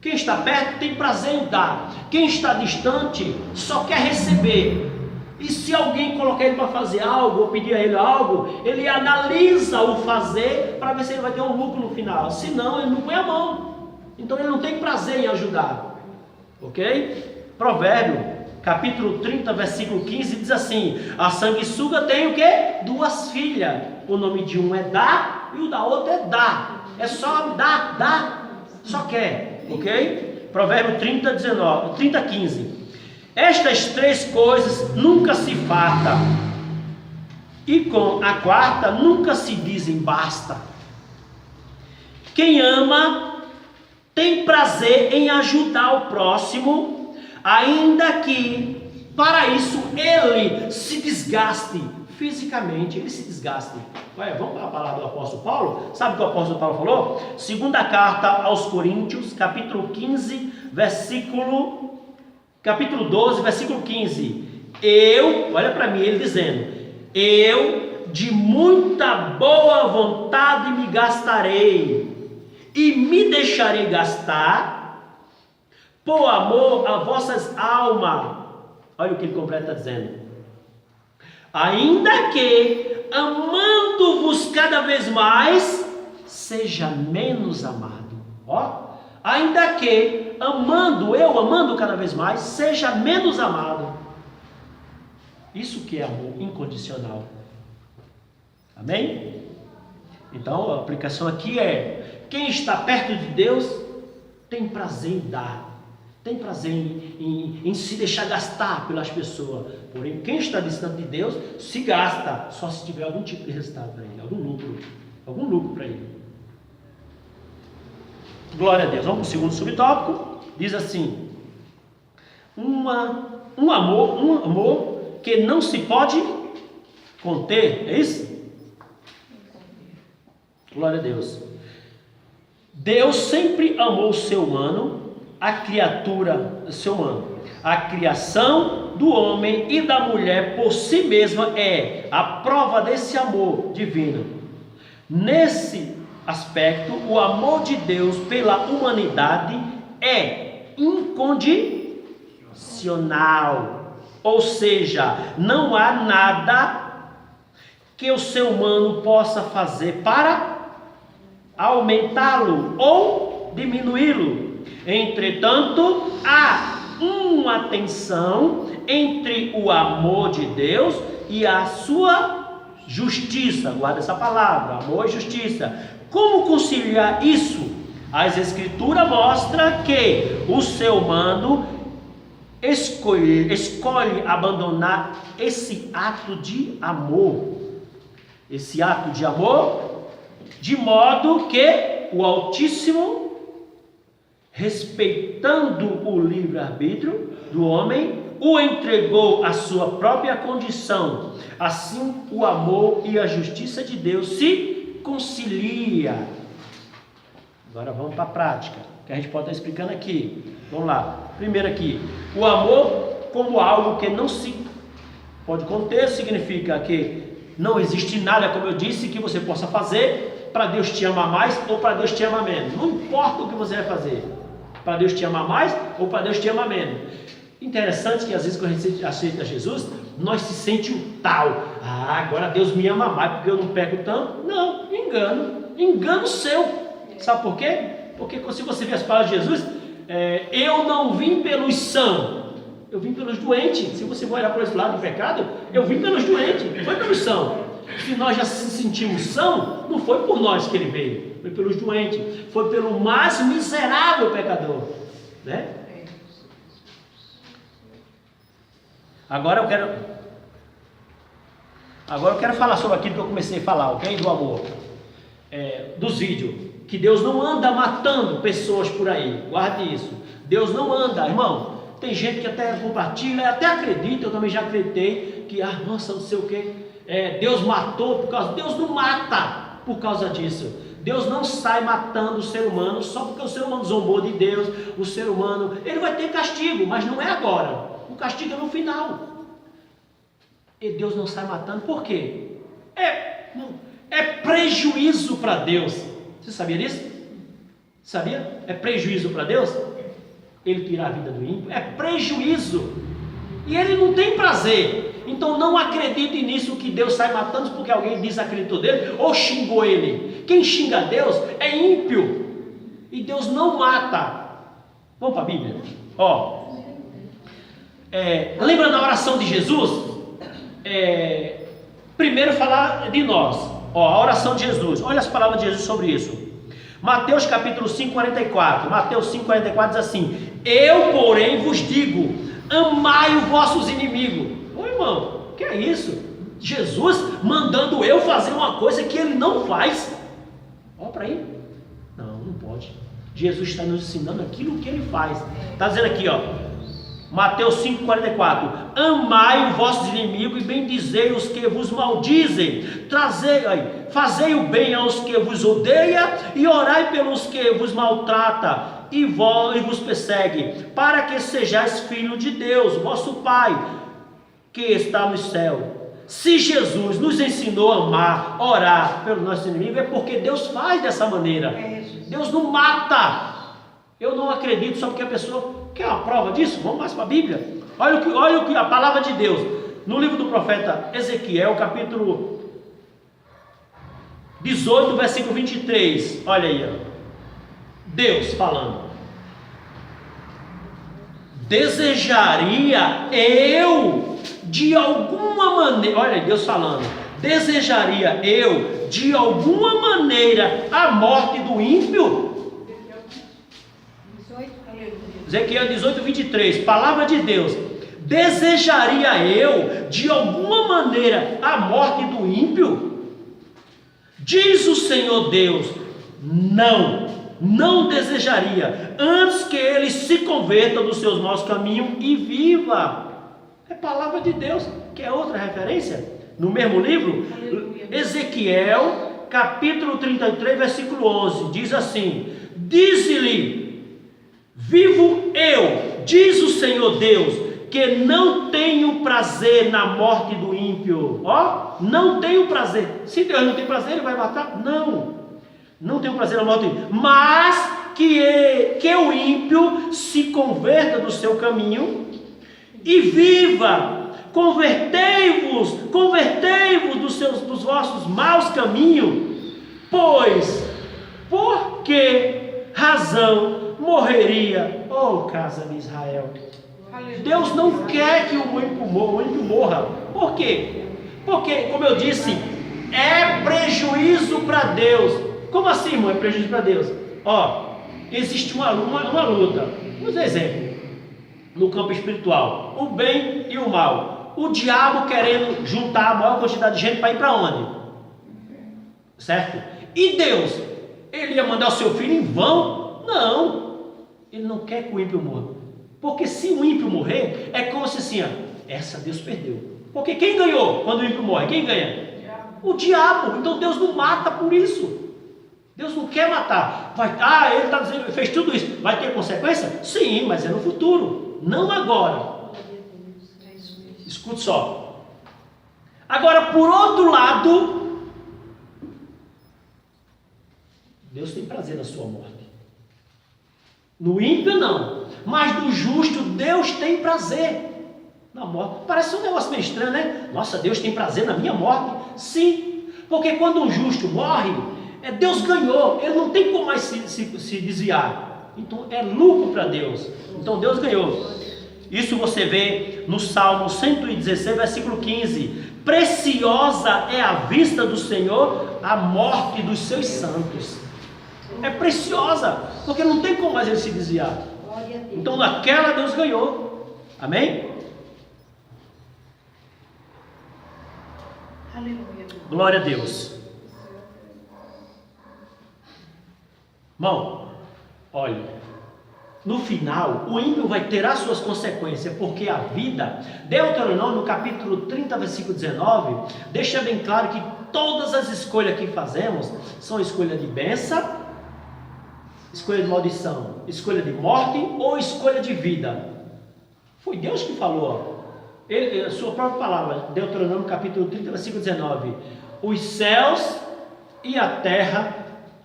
Quem está perto tem prazer em dar. Quem está distante só quer receber. E se alguém colocar ele para fazer algo, ou pedir a ele algo, ele analisa o fazer para ver se ele vai ter um lucro no final. Se não, ele não põe a mão. Então ele não tem prazer em ajudar. Ok? Provérbio, capítulo 30, versículo 15, diz assim: a sanguessuga tem o quê? 2 filhas. O nome de um é Dá e o da outra é Dá. É só dá, só quer. Ok? Provérbio 30, 15. Estas 3 coisas nunca se farta, e com a 4ª nunca se dizem basta. Quem ama tem prazer em ajudar o próximo, ainda que para isso ele se desgaste fisicamente, ele se desgaste. Vamos para a palavra do apóstolo Paulo? Sabe o que o apóstolo Paulo falou? Segunda carta aos Coríntios, capítulo 12, versículo 15. Olha para mim, ele dizendo: eu de muita boa vontade me gastarei e me deixarei gastar por amor a vossas almas. Olha o que ele completa dizendo: ainda que amando-vos cada vez mais, seja menos amado. Ainda que amando cada vez mais, seja menos amado. Isso que é amor incondicional. Amém? Então a aplicação aqui é: quem está perto de Deus tem prazer em dar, tem prazer em se deixar gastar pelas pessoas. Porém, quem está distante de Deus se gasta só se tiver algum tipo de resultado para ele, algum lucro para ele. Glória a Deus. Vamos para o segundo subtópico. Diz assim: um amor que não se pode conter. É isso? Glória a Deus. Deus sempre amou o ser humano, a criação do homem e da mulher por si mesma é a prova desse amor divino. Nesse aspecto, o amor de Deus pela humanidade é incondicional, ou seja, não há nada que o ser humano possa fazer para aumentá-lo ou diminuí-lo. Entretanto, há uma tensão entre o amor de Deus e a sua justiça. Guarda essa palavra: amor e justiça. Como conciliar isso? As Escrituras mostram que o ser humano escolhe abandonar esse ato de amor, de modo que o Altíssimo, respeitando o livre-arbítrio do homem, o entregou à sua própria condição. Assim, o amor e a justiça de Deus se concilia. Agora vamos para a prática, que a gente pode estar explicando aqui. Vamos lá. Primeiro aqui, o amor como algo que não se pode conter, significa que não existe nada, como eu disse, que você possa fazer para Deus te amar mais ou para Deus te amar menos. Não importa o que você vai fazer, para Deus te amar mais ou para Deus te amar menos. Interessante que às vezes quando a gente aceita Jesus, nós se sente um tal: agora Deus me ama mais porque eu não peco tanto. Não, engano seu. Sabe por quê? Porque se você ver as palavras de Jesus, eu não vim pelos sãos, eu vim pelos doentes. Se você for olhar para esse lado do pecado, eu vim pelos doentes, não foi pelos sãos. Se nós já se sentimos são, não foi por nós que ele veio, foi pelos doentes, foi pelo mais miserável pecador, né? Agora eu quero falar sobre aquilo que eu comecei a falar, ok? Do amor, dos vídeos, que Deus não anda matando pessoas por aí. Guarde isso. Deus não anda, irmão. Tem gente que até compartilha, até acredita, eu também já acreditei que, nossa, não sei o que, Deus matou por causa. Deus não mata por causa disso. Deus não sai matando o ser humano só porque o ser humano zombou de Deus. O ser humano, ele vai ter castigo, mas não é agora. O castigo é no final. E Deus não sai matando, por quê? é prejuízo para Deus. Você sabia disso? Sabia? É prejuízo para Deus? Ele tirar a vida do ímpio é prejuízo. E ele não tem prazer. Então não acredite nisso que Deus sai matando porque alguém desacreditou dele ou xingou ele. Quem xinga Deus é ímpio. E Deus não mata. Vamos para a Bíblia? Lembra na oração de Jesus? Primeiro falar de nós. A oração de Jesus. Olha as palavras de Jesus sobre isso. Mateus capítulo 5, 44. Mateus 5, 44 diz assim: eu, porém, vos digo, amai os vossos inimigos. Ô irmão, que é isso? Jesus mandando eu fazer uma coisa que ele não faz. Olha para aí. Não pode. Jesus está nos ensinando aquilo que ele faz. Está dizendo aqui, Mateus 5, 44. Amai os vossos inimigos e bendizei os que vos maldizem. Fazei o bem aos que vos odeiam e orai pelos que vos maltratam e vos perseguem, para que sejais filhos de Deus, vosso Pai, que está no céu. Se Jesus nos ensinou a amar, orar pelos nossos inimigos, é porque Deus faz dessa maneira. Deus não mata. Eu não acredito só porque a pessoa quer uma prova disso. Vamos mais para a Bíblia. Olha o que a palavra de Deus, no livro do profeta Ezequiel, capítulo 18, versículo 23. Olha aí, Deus falando: desejaria eu de alguma maneira, olha Deus falando, desejaria eu de alguma maneira a morte do ímpio? Ezequiel 18, 23, palavra de Deus: desejaria eu de alguma maneira a morte do ímpio? Diz o Senhor Deus: não desejaria, antes que ele se converta dos seus maus caminhos e viva. É palavra de Deus. Quer outra referência? No mesmo livro, Ezequiel, capítulo 33, versículo 11, diz assim: diz-lhe: vivo eu, diz o Senhor Deus, que não tenho prazer na morte do ímpio. Não tenho prazer. Se Deus não tem prazer, ele vai matar? Não tenho prazer na morte do ímpio, mas que o ímpio se converta do seu caminho e viva. Convertei-vos dos vossos maus caminhos, pois por que razão morreria, casa de Israel? Deus não quer que o ímpio morra. Por quê? Porque, como eu disse, é prejuízo para Deus. Como assim, irmão, é prejuízo para Deus? Existe uma luta. Vamos dar exemplo. No campo espiritual, o bem e o mal. O diabo querendo juntar a maior quantidade de gente para ir para onde? Certo? E Deus, ele ia mandar o seu filho em vão? Não. Ele não quer que o ímpio morra. Porque se o ímpio morrer, é como se assim, essa Deus perdeu. Porque quem ganhou quando o ímpio morre? Quem ganha? O diabo. Então Deus não mata por isso. Deus não quer matar. Ele está dizendo, fez tudo isso. Vai ter consequência? Sim, mas é no futuro. Não agora. Escute só. Agora, por outro lado, Deus tem prazer na sua morte. No ímpio não, mas no justo Deus tem prazer na morte. Parece um negócio meio estranho, né? Nossa, Deus tem prazer na minha morte. Sim, porque quando um justo morre, Deus ganhou, ele não tem como mais se desviar. Então é lucro para Deus. Então Deus ganhou. Isso você vê no Salmo 116, versículo 15. Preciosa é a vista do Senhor a morte dos seus santos. É preciosa, porque não tem como mais ele se desviar. Então naquela Deus ganhou. Amém? Aleluia. Glória a Deus. Irmão, olha, no final o ímpio vai ter as suas consequências, porque a vida, Deuteronômio no capítulo 30, versículo 19, deixa bem claro que todas as escolhas que fazemos são escolha de bênção, escolha de maldição, escolha de morte ou escolha de vida. Foi Deus que falou, a sua própria palavra, Deuteronômio capítulo 30, versículo 19: os céus e a terra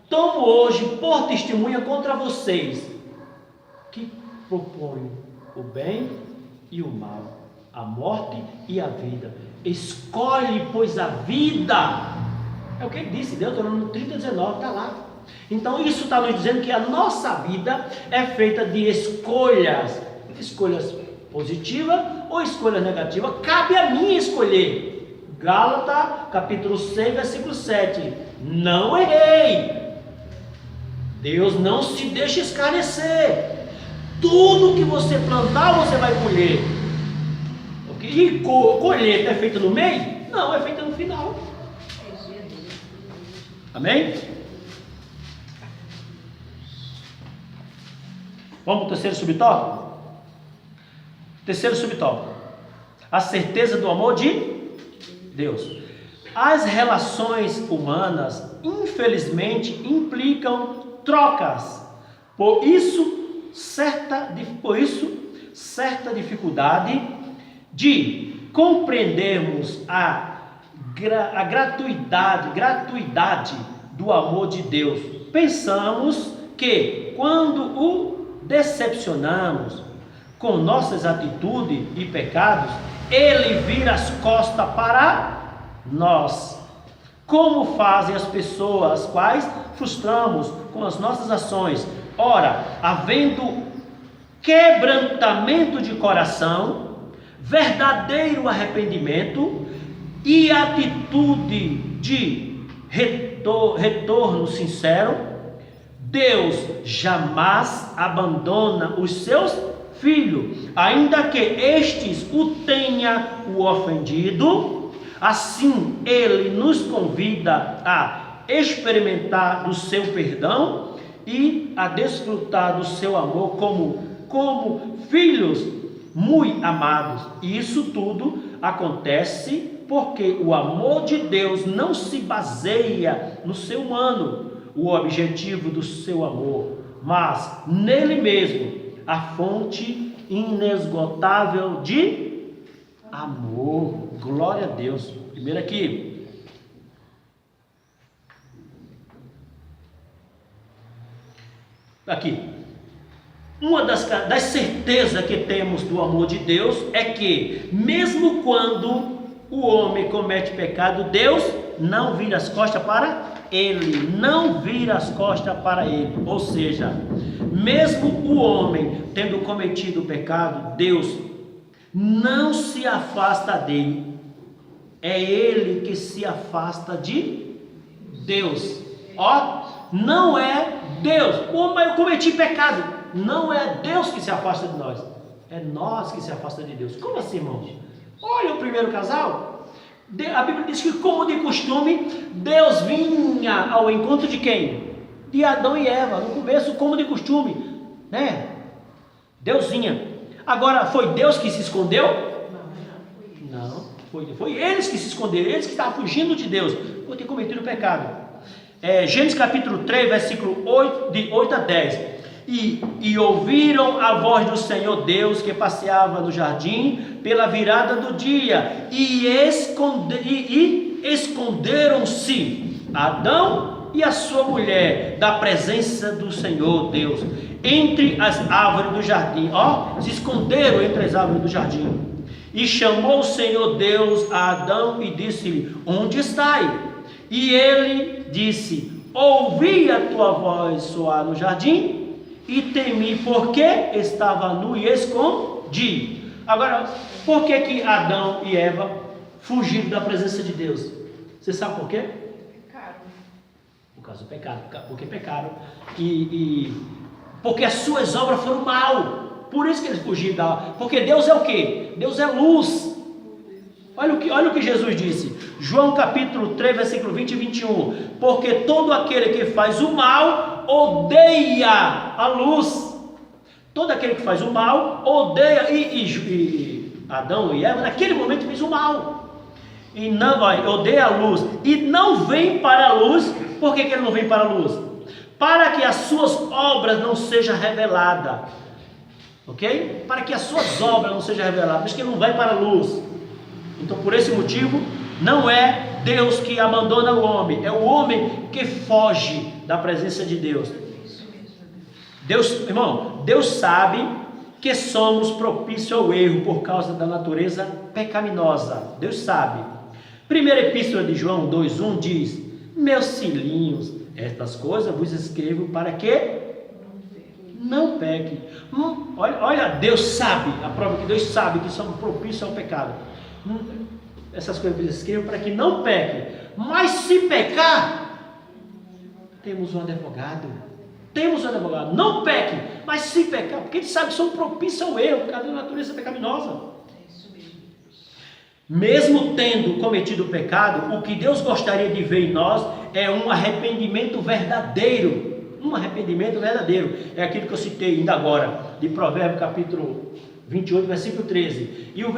tomo hoje por testemunha contra vocês, que propõem o bem e o mal, a morte e a vida. Escolhe, pois, a vida. É o que ele disse, Deuteronômio 30:19, está lá. Então isso está nos dizendo que a nossa vida é feita de escolhas positivas ou escolhas negativas. Cabe a mim escolher. Gálatas capítulo 6, versículo 7. Não errei. Deus não se deixa escarnecer. Tudo que você plantar, você vai colher. Okay? E colheita é feita no meio? Não, é feita no final. Amém? Vamos para o terceiro subtópico? Terceiro subtópico: a certeza do amor de Deus. As relações humanas, infelizmente, implicam trocas. Por isso, certa dificuldade de compreendermos a gratuidade do amor de Deus. Pensamos que quando o decepcionamos com nossas atitudes e pecados, ele vira as costas para nós, como fazem as pessoas quais frustramos com as nossas ações. Ora, havendo quebrantamento de coração, verdadeiro arrependimento e atitude de retorno sincero, Deus jamais abandona os seus filhos, ainda que estes o tenha ofendido. Assim ele nos convida a experimentar do seu perdão e a desfrutar do seu amor como filhos muito amados. E isso tudo acontece porque o amor de Deus não se baseia no ser humano, o objetivo do seu amor, mas nele mesmo, a fonte inesgotável de amor. Glória a Deus. Primeiro aqui, uma das certezas que temos do amor de Deus é que, mesmo quando o homem comete pecado, Deus não vira as costas para ele, não vira as costas para ele. Ou seja, mesmo o homem tendo cometido o pecado, Deus não se afasta dele, é ele que se afasta de Deus. Ó, não é Deus. Eu cometi pecado. Não é Deus que se afasta de nós, é nós que se afasta de Deus. Como assim, irmãos? Olha o primeiro casal. A Bíblia diz que, como de costume, Deus vinha ao encontro de quem? De Adão e Eva. No começo, como de costume, né? Deus vinha. Agora, foi Deus que se escondeu? Não, foi eles que se esconderam, eles que estavam fugindo de Deus por ter cometido o pecado. Gênesis capítulo 3, versículo 8, de 8 a 10. E ouviram a voz do Senhor Deus que passeava no jardim pela virada do dia, e esconderam-se Adão e a sua mulher da presença do Senhor Deus entre as árvores do jardim. Se esconderam entre as árvores do jardim. E chamou o Senhor Deus a Adão e disse-lhe: onde estás? E ele disse: ouvi a tua voz soar no jardim e temi, porque estava nu e escondi. Agora, por que Adão e Eva fugiram da presença de Deus? Você sabe por quê? Pecaram. Por causa do pecado. Porque pecaram. Porque as suas obras foram mal. Por isso que eles fugiram Porque Deus é o quê? Deus é luz. Olha o que Jesus disse. João capítulo 3, versículo 20 e 21. Porque todo aquele que faz o mal odeia a luz. Todo aquele que faz o mal odeia. E Adão e Eva naquele momento fez o mal. E não odeia a luz. E não vem para a luz. Por que ele não vem para a luz? Para que as suas obras não sejam reveladas. Ok? Para que as suas obras não sejam reveladas. Por isso que ele não vai para a luz. Então, por esse motivo, não é Deus que abandona o homem, é o homem que foge da presença de Deus. Deus, irmão, Deus sabe que somos propícios ao erro por causa da natureza pecaminosa. Deus sabe. Primeira Epístola de João 2:1 diz: meus filhinhos, estas coisas vos escrevo para que não peque. Olha, Deus sabe, a prova que Deus sabe que somos propícios ao pecado. Essas coisas vos escrevo para que não peque. Mas se pecar, temos um advogado. Temos um advogado. Não peque, mas se pecar, porque ele sabe que somos propícios ao erro por causa da natureza pecaminosa. Mesmo tendo cometido o pecado, o que Deus gostaria de ver em nós é um arrependimento verdadeiro. Um arrependimento verdadeiro. É aquilo que eu citei ainda agora, de Provérbios capítulo 28, versículo 13. E o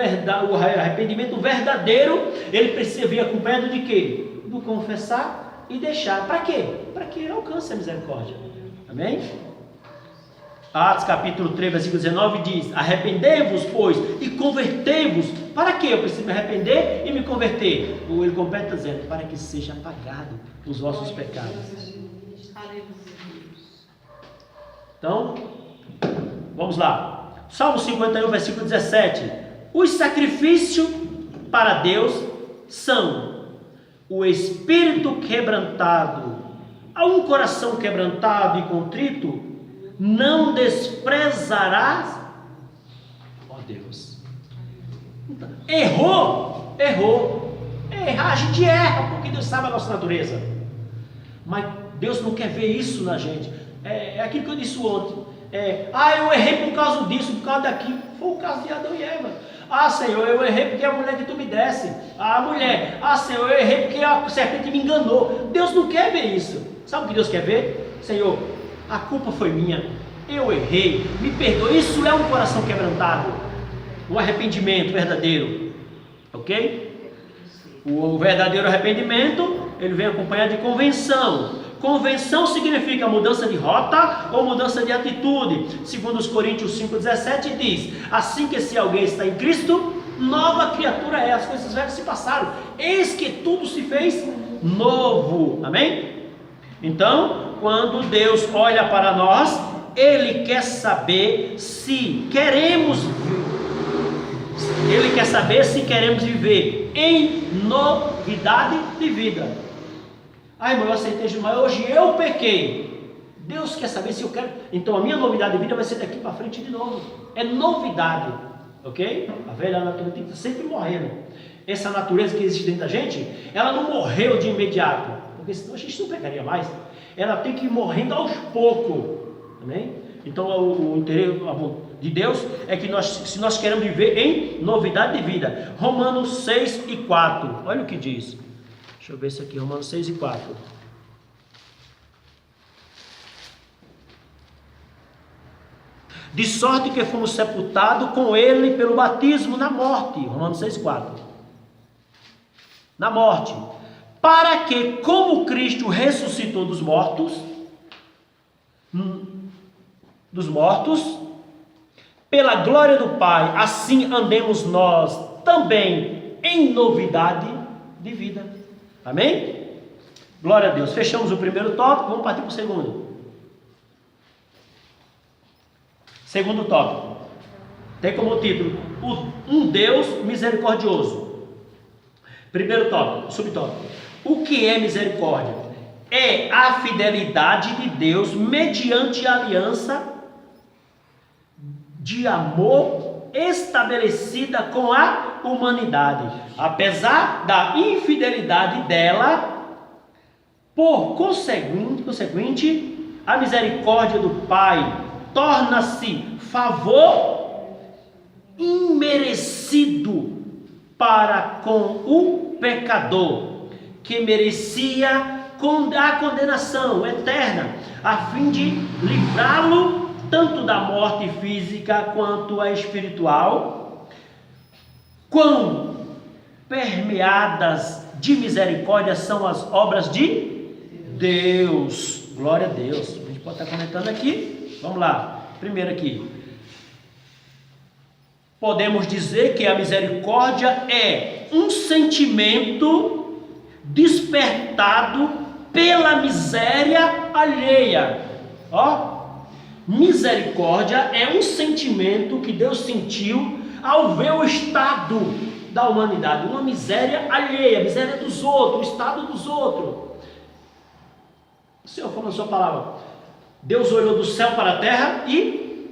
arrependimento verdadeiro, ele precisa vir acompanhado de quê? Do confessar e deixar. Para quê? Para que ele alcance a misericórdia. Amém? Atos capítulo 3, versículo 19 diz: arrependei-vos, pois, e convertei-vos. Para que eu preciso me arrepender e me converter? Ele completa dizendo: para que seja apagado os vossos pecados. Então, vamos lá. Salmo 51, versículo 17. Os sacrifícios para Deus são o espírito quebrantado. A um coração quebrantado e contrito não desprezarás. Ó Deus. Errou. Errar, a gente erra, porque Deus sabe a nossa natureza. Mas Deus não quer ver isso na gente. É aquilo que eu disse ontem. Eu errei por causa disso, por causa daquilo. Foi o caso de Adão e Eva. Senhor, eu errei porque a mulher que tu me desse. Mulher, Senhor, eu errei porque a serpente me enganou. Deus não quer ver isso. Sabe o que Deus quer ver? Senhor, a culpa foi minha. Eu errei, me perdoe. Isso é um coração quebrantado. Um arrependimento verdadeiro. Ok? O verdadeiro arrependimento, ele vem acompanhado de convenção. Convenção significa mudança de rota ou mudança de atitude. Segundo os Coríntios 5,17 diz: assim que se alguém está em Cristo, nova criatura é. As coisas velhas se passaram, eis que tudo se fez novo. Amém? Então, quando Deus olha para nós, Ele quer saber se queremos viver em novidade de vida. Irmão, eu aceitei Jesus, mas hoje eu pequei. Deus quer saber se eu quero. Então a minha novidade de vida vai ser daqui para frente de novo. É novidade, ok? A velha natureza tem que estar sempre morrendo. Essa natureza que existe dentro da gente, ela não morreu de imediato, porque senão a gente não pegaria mais. Ela tem que ir morrendo aos poucos. Amém? Então o interesse de Deus é que se nós queremos viver em novidade de vida. Romanos 6 e 4. Olha o que diz. Deixa eu ver isso aqui, Romanos 6 e 4. De sorte que fomos sepultados com Ele pelo batismo na morte. Romanos 6 e 4. Na morte. Para que, como Cristo ressuscitou dos mortos, pela glória do Pai, assim andemos nós também em novidade de vida. Amém? Glória a Deus. Fechamos o primeiro tópico, vamos partir para o segundo. Segundo tópico. Tem como título um Deus misericordioso. Primeiro tópico, subtópico. O que é misericórdia? É a fidelidade de Deus mediante a aliança de amor estabelecida com a humanidade, apesar da infidelidade dela. Por conseguinte, a misericórdia do Pai torna-se favor imerecido para com o pecador, que merecia a condenação eterna, a fim de livrá-lo tanto da morte física quanto a espiritual. Quão permeadas de misericórdia são as obras de Deus. Glória a Deus. A gente pode estar comentando aqui. Vamos lá. Primeiro aqui. Podemos dizer que a misericórdia é um sentimento despertado pela miséria alheia. Ó, misericórdia é um sentimento que Deus sentiu ao ver o estado da humanidade, uma miséria alheia, a miséria dos outros, o estado dos outros. O Senhor falou na sua palavra, Deus olhou do céu para a terra e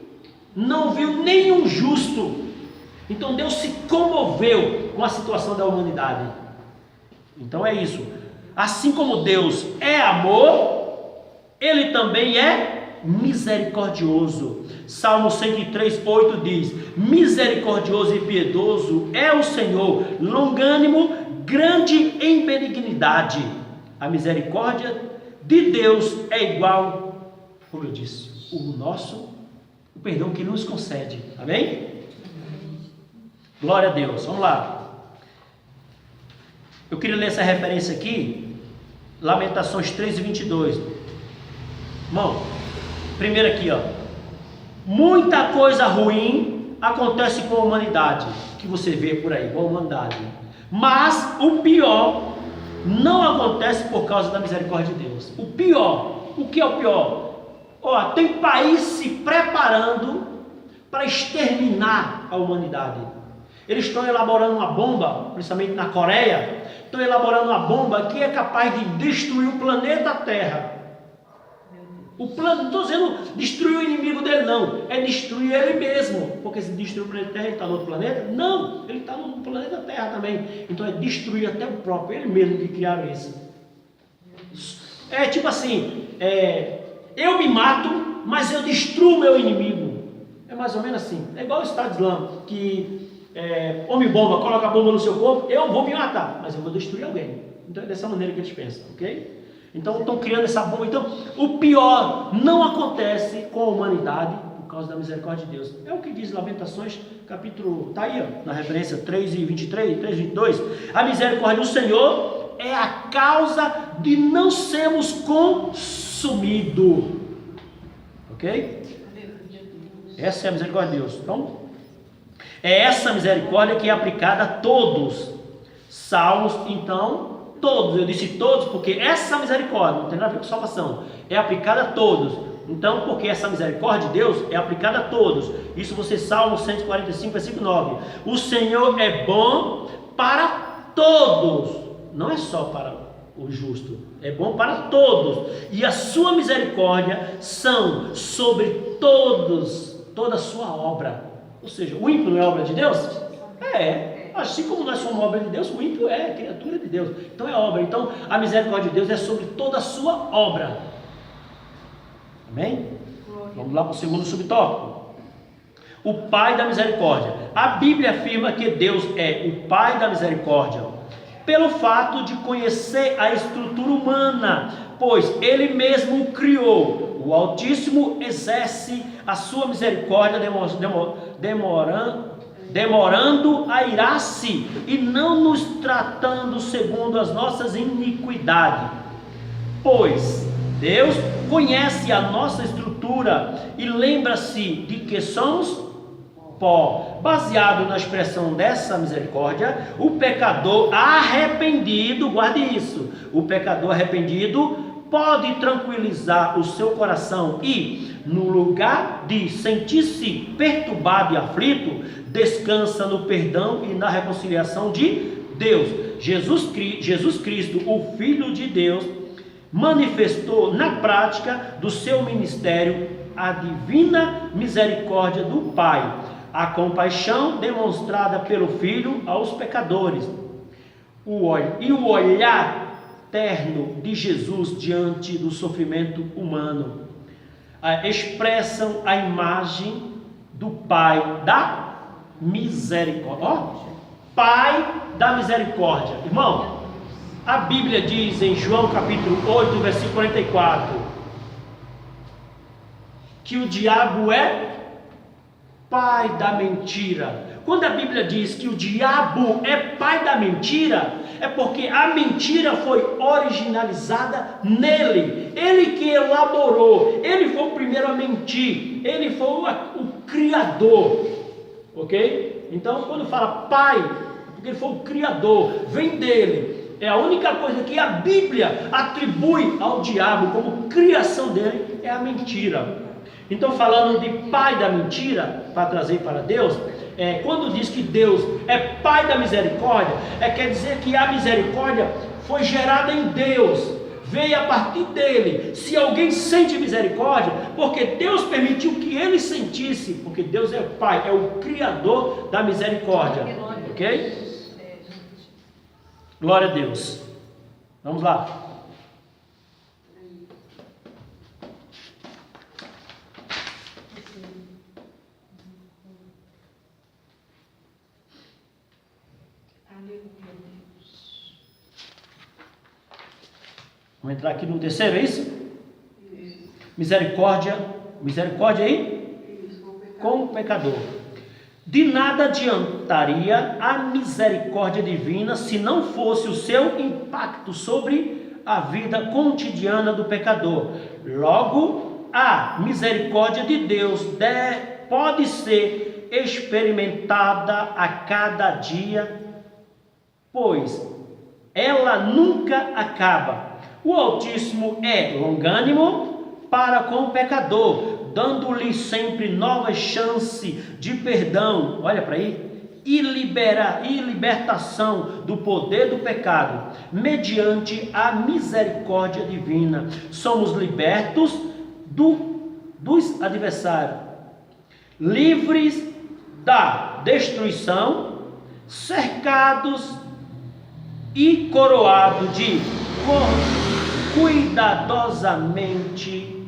não viu nenhum justo. Então Deus se comoveu com a situação da humanidade. Então é isso. Assim como Deus é amor, Ele também é misericordioso. Salmo 103:8 diz: misericordioso e piedoso é o Senhor, longânimo, grande em benignidade. A misericórdia de Deus é igual, como eu disse, o perdão que nos concede. Amém? Glória a Deus. Vamos lá. Eu queria ler essa referência aqui, Lamentações 3:22. Irmão, primeiro aqui, ó. Muita coisa ruim acontece com a humanidade, que você vê por aí, com a humanidade. Mas o pior não acontece por causa da misericórdia de Deus. O pior, o que é o pior? Ó, tem país se preparando para exterminar a humanidade. Eles estão elaborando uma bomba, principalmente na Coreia, estão elaborando uma bomba que é capaz de destruir o planeta Terra. Não estou dizendo destruir o inimigo dele, não. É destruir ele mesmo. Porque se destruir o planeta Terra, ele está no outro planeta? Não, ele está no planeta Terra também. Então é destruir até o próprio, ele mesmo que criaram esse. É tipo assim, eu me mato, mas eu destruo o meu inimigo. É mais ou menos assim. É igual o Estado Islâmico, que homem-bomba, coloca a bomba no seu corpo, eu vou me matar, mas eu vou destruir alguém. Então é dessa maneira que eles pensam, ok? Então estão criando essa bomba. Então o pior não acontece com a humanidade por causa da misericórdia de Deus. É o que diz Lamentações, capítulo, está aí, ó, na referência 3:23, 3:22. A misericórdia do Senhor é a causa de não sermos consumidos. Ok? Essa é a misericórdia de Deus. Então, é essa misericórdia que é aplicada a todos. Salmos, então, todos, eu disse todos, porque essa misericórdia, não tem nada a ver com salvação, é aplicada a todos. Então, porque essa misericórdia de Deus é aplicada a todos. Isso você, Salmo 145, versículo 9. O Senhor é bom para todos, não é só para o justo, é bom para todos. E a sua misericórdia são sobre todos, toda a sua obra. Ou seja, o ímpio não é obra de Deus? Assim como nós somos obra de Deus, o ímpio é criatura de Deus. Então é obra. Então a misericórdia de Deus é sobre toda a sua obra. Amém? Vamos lá para o segundo subtópico. O Pai da misericórdia. A Bíblia afirma que Deus é o Pai da misericórdia pelo fato de conhecer a estrutura humana, pois Ele mesmo o criou. O Altíssimo exerce a sua misericórdia demorando a irar-se e não nos tratando segundo as nossas iniquidades. Pois Deus conhece a nossa estrutura e lembra-se de que somos pó. Baseado na expressão dessa misericórdia, o pecador arrependido, guarde isso, o pecador arrependido pode tranquilizar o seu coração e, no lugar de sentir-se perturbado e aflito, descansa no perdão e na reconciliação de Deus. Jesus Cristo, o Filho de Deus, manifestou na prática do seu ministério a divina misericórdia do Pai, a compaixão demonstrada pelo Filho aos pecadores, e o olhar terno de Jesus diante do sofrimento humano, expressam a imagem do Pai da misericórdia. Pai da misericórdia. Irmão, a Bíblia diz em João capítulo 8, versículo 44, que o diabo é pai da mentira. Quando a Bíblia diz que o diabo é pai da mentira, é porque a mentira foi originalizada nele. Ele que elaborou, ele foi o primeiro a mentir, ele foi o criador, ok? Então quando fala pai, é porque ele foi o criador, vem dele. É a única coisa que a Bíblia atribui ao diabo como criação dele, é a mentira. Então, falando de pai da mentira, para trazer para Deus, quando diz que Deus é pai da misericórdia, quer dizer que a misericórdia foi gerada em Deus, veio a partir dele. Se alguém sente misericórdia, porque Deus permitiu que ele sentisse, porque Deus é pai, é o criador da misericórdia, ok? Glória a Deus. Vamos lá. Vamos entrar aqui no terceiro, é isso? Misericórdia aí? Com o pecador. De nada adiantaria a misericórdia divina se não fosse o seu impacto sobre a vida cotidiana do pecador. Logo, a misericórdia de Deus pode ser experimentada a cada dia, pois ela nunca acaba. O Altíssimo é longânimo para com o pecador, dando-lhe sempre nova chance de perdão, olha para aí, e libertação do poder do pecado, mediante a misericórdia divina. Somos libertos dos adversários, livres da destruição, cercados e coroados de cuidadosamente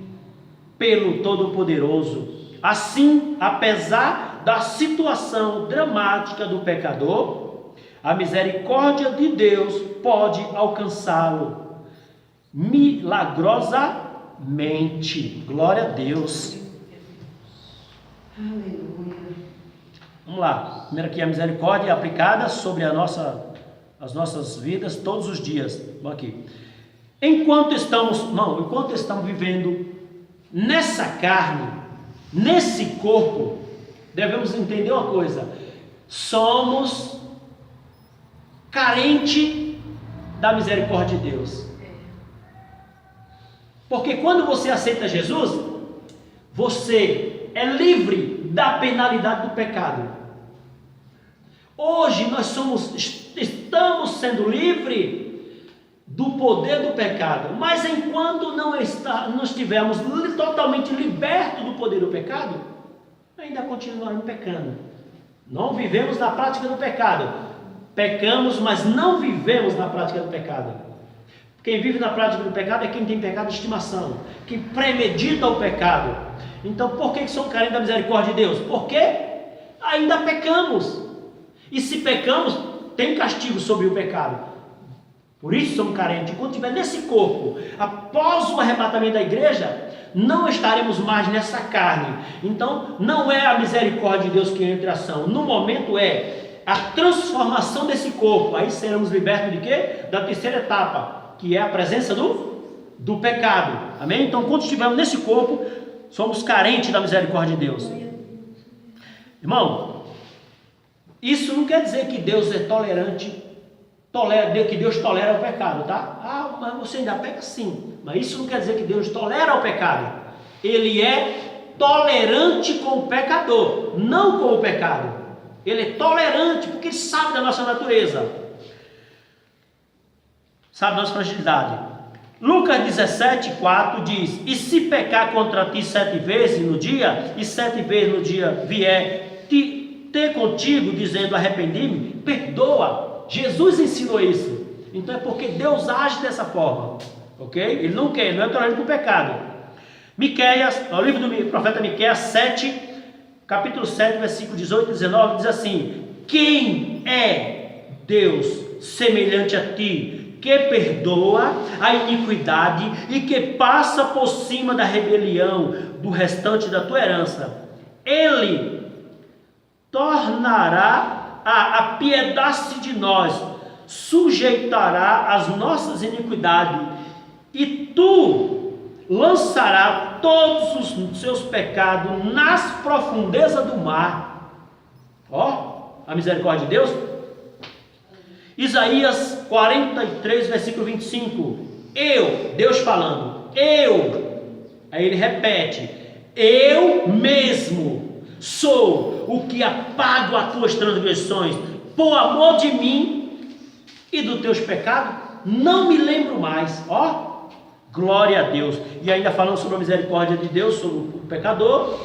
pelo Todo-Poderoso. Assim, apesar da situação dramática do pecador, a misericórdia de Deus pode alcançá-lo milagrosamente. Glória a Deus. Aleluia. Vamos lá. Primeiro aqui, a misericórdia é aplicada sobre as nossas vidas todos os dias. Vamos aqui. Enquanto estamos vivendo nessa carne, nesse corpo, devemos entender uma coisa: somos carentes da misericórdia de Deus. Porque quando você aceita Jesus, você é livre da penalidade do pecado. Hoje nós estamos sendo livres do poder do pecado, mas enquanto não estivermos totalmente libertos do poder do pecado, ainda continuaremos pecando. Não vivemos na prática do pecado. Pecamos, mas não vivemos na prática do pecado. Quem vive na prática do pecado é quem tem pecado de estimação, quem premedita o pecado. Então, por que somos carentes da misericórdia de Deus? Porque ainda pecamos. E se pecamos, tem castigo sobre o pecado. Por isso somos carentes. Quando estiver nesse corpo, após o arrebatamento da igreja, não estaremos mais nessa carne. Então, não é a misericórdia de Deus que entra em ação. No momento é a transformação desse corpo. Aí seremos libertos de quê? Da terceira etapa, que é a presença do pecado. Amém? Então, quando estivermos nesse corpo, somos carentes da misericórdia de Deus. Irmão, isso não quer dizer que Deus é tolerante, que Deus tolera o pecado, tá? Mas você ainda peca sim. Mas isso não quer dizer que Deus tolera o pecado. Ele é tolerante com o pecador, não com o pecado. Ele é tolerante porque ele sabe da nossa natureza, sabe da nossa fragilidade. Lucas 17:4 diz: e se pecar contra ti 7 vezes no dia, e 7 vezes no dia vier ter contigo, dizendo arrependi-me, perdoa. Jesus ensinou isso. Então é porque Deus age dessa forma, ok? Ele não é tolerante com o pecado. Miqueias, no livro do profeta Miqueias, capítulo 7, versículo 18 e 19, diz assim: quem é Deus semelhante a ti, que perdoa a iniquidade e que passa por cima da rebelião do restante da tua herança? Ele tornará a apiedar-se de nós, sujeitará as nossas iniquidades, e tu lançará todos os seus pecados nas profundezas do mar. Ó, a misericórdia de Deus. Isaías 43, versículo 25. Deus falando, aí ele repete, eu mesmo sou o que apago as tuas transgressões, por amor de mim e dos teus pecados, não me lembro mais. Ó, glória a Deus. E ainda falando sobre a misericórdia de Deus sobre o pecador,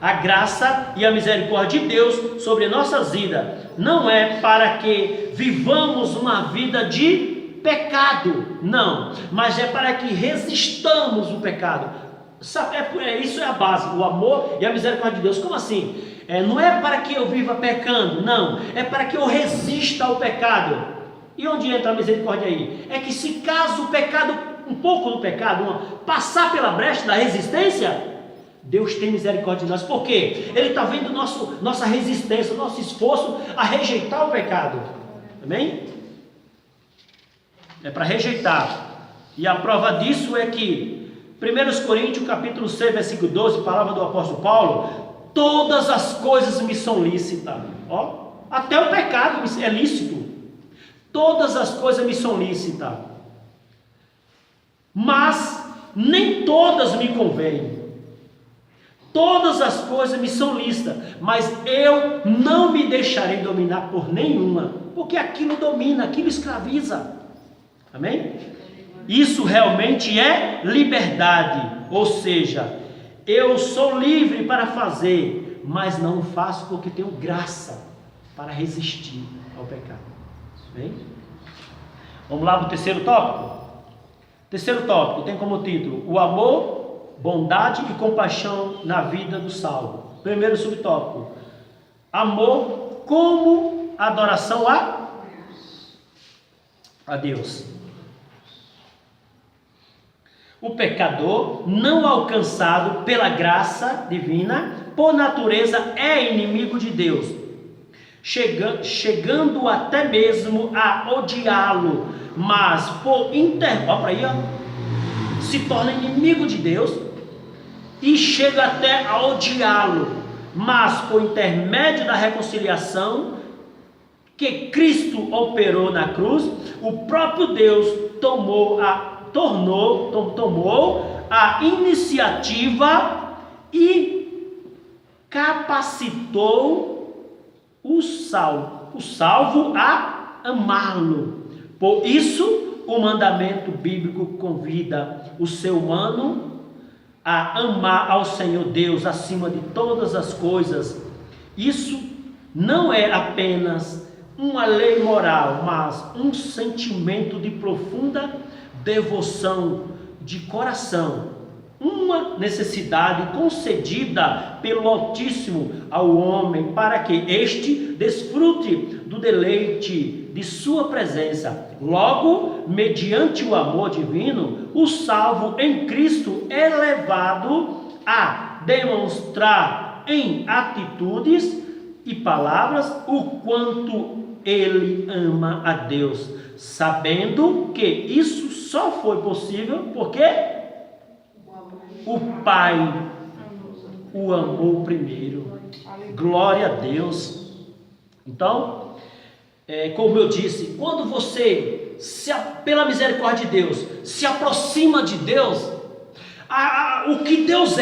a graça e a misericórdia de Deus sobre nossas vidas, não é para que vivamos uma vida de pecado, não, mas é para que resistamos o pecado. Isso é a base, o amor e a misericórdia de Deus. Como assim? Não é para que eu viva pecando, não, é para que eu resista ao pecado. E onde entra a misericórdia aí? É que se caso o pecado, um pouco do pecado, passar pela brecha da resistência, Deus tem misericórdia de nós. Por quê? Ele está vendo nossa resistência, nosso esforço a rejeitar o pecado. Amém? É para rejeitar. E a prova disso é que 1 Coríntios capítulo 6, versículo 12, palavra do apóstolo Paulo, todas as coisas me são lícitas. Ó, até o pecado é lícito. Todas as coisas me são lícitas. Mas nem todas me convêm. Todas as coisas me são lícitas, mas eu não me deixarei dominar por nenhuma, porque aquilo domina, aquilo escraviza. Amém? Isso realmente é liberdade, ou seja, eu sou livre para fazer, mas não faço porque tenho graça para resistir ao pecado. Amém? Vamos lá para o terceiro tópico? Terceiro tópico tem como título: o amor, bondade e compaixão na vida do salvo. Primeiro subtópico: amor como adoração a Deus. O pecador não alcançado pela graça divina, por natureza é inimigo de Deus, chegando até mesmo a odiá-lo, mas por se torna inimigo de Deus e chega até a odiá-lo, mas por intermédio da reconciliação que Cristo operou na cruz, o próprio Deus tomou a iniciativa e capacitou o salvo a amá-lo. Por isso, o mandamento bíblico convida o ser humano a amar ao Senhor Deus acima de todas as coisas. Isso não é apenas uma lei moral, mas um sentimento de profunda devoção de coração, uma necessidade concedida pelo Altíssimo ao homem para que este desfrute do deleite de sua presença. Logo, mediante o amor divino, o salvo em Cristo é levado a demonstrar em atitudes e palavras o quanto ele ama a Deus, sabendo que isso só foi possível porque o Pai o amou primeiro. Glória a Deus. Então, como eu disse, quando você, pela misericórdia de Deus, se aproxima de Deus, o que Deus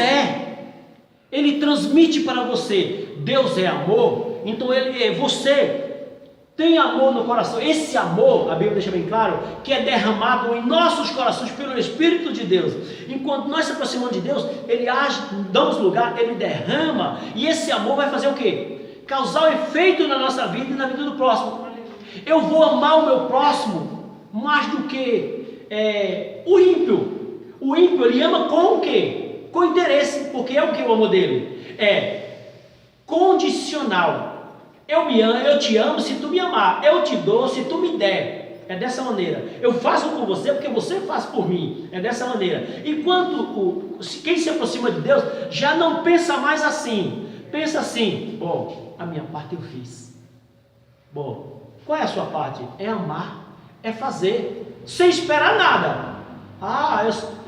Ele transmite para você. Deus é amor, então você tem amor no coração. Esse amor, a Bíblia deixa bem claro, que é derramado em nossos corações pelo Espírito de Deus. Enquanto nós se aproximamos de Deus, Ele age, damos lugar, Ele derrama, e esse amor vai fazer o quê? Causar um efeito na nossa vida e na vida do próximo. Eu vou amar o meu próximo mais do que o ímpio. O ímpio, ele ama com o quê? Com interesse, porque é o que o amor dele? É condicional. Eu te amo se tu me amar, eu te dou se tu me der. É dessa maneira. Eu faço por você porque você faz por mim. É dessa maneira. Enquanto quem se aproxima de Deus já não pensa mais assim. Pensa assim: bom, a minha parte eu fiz. Bom, qual é a sua parte? É amar, é fazer, sem esperar nada.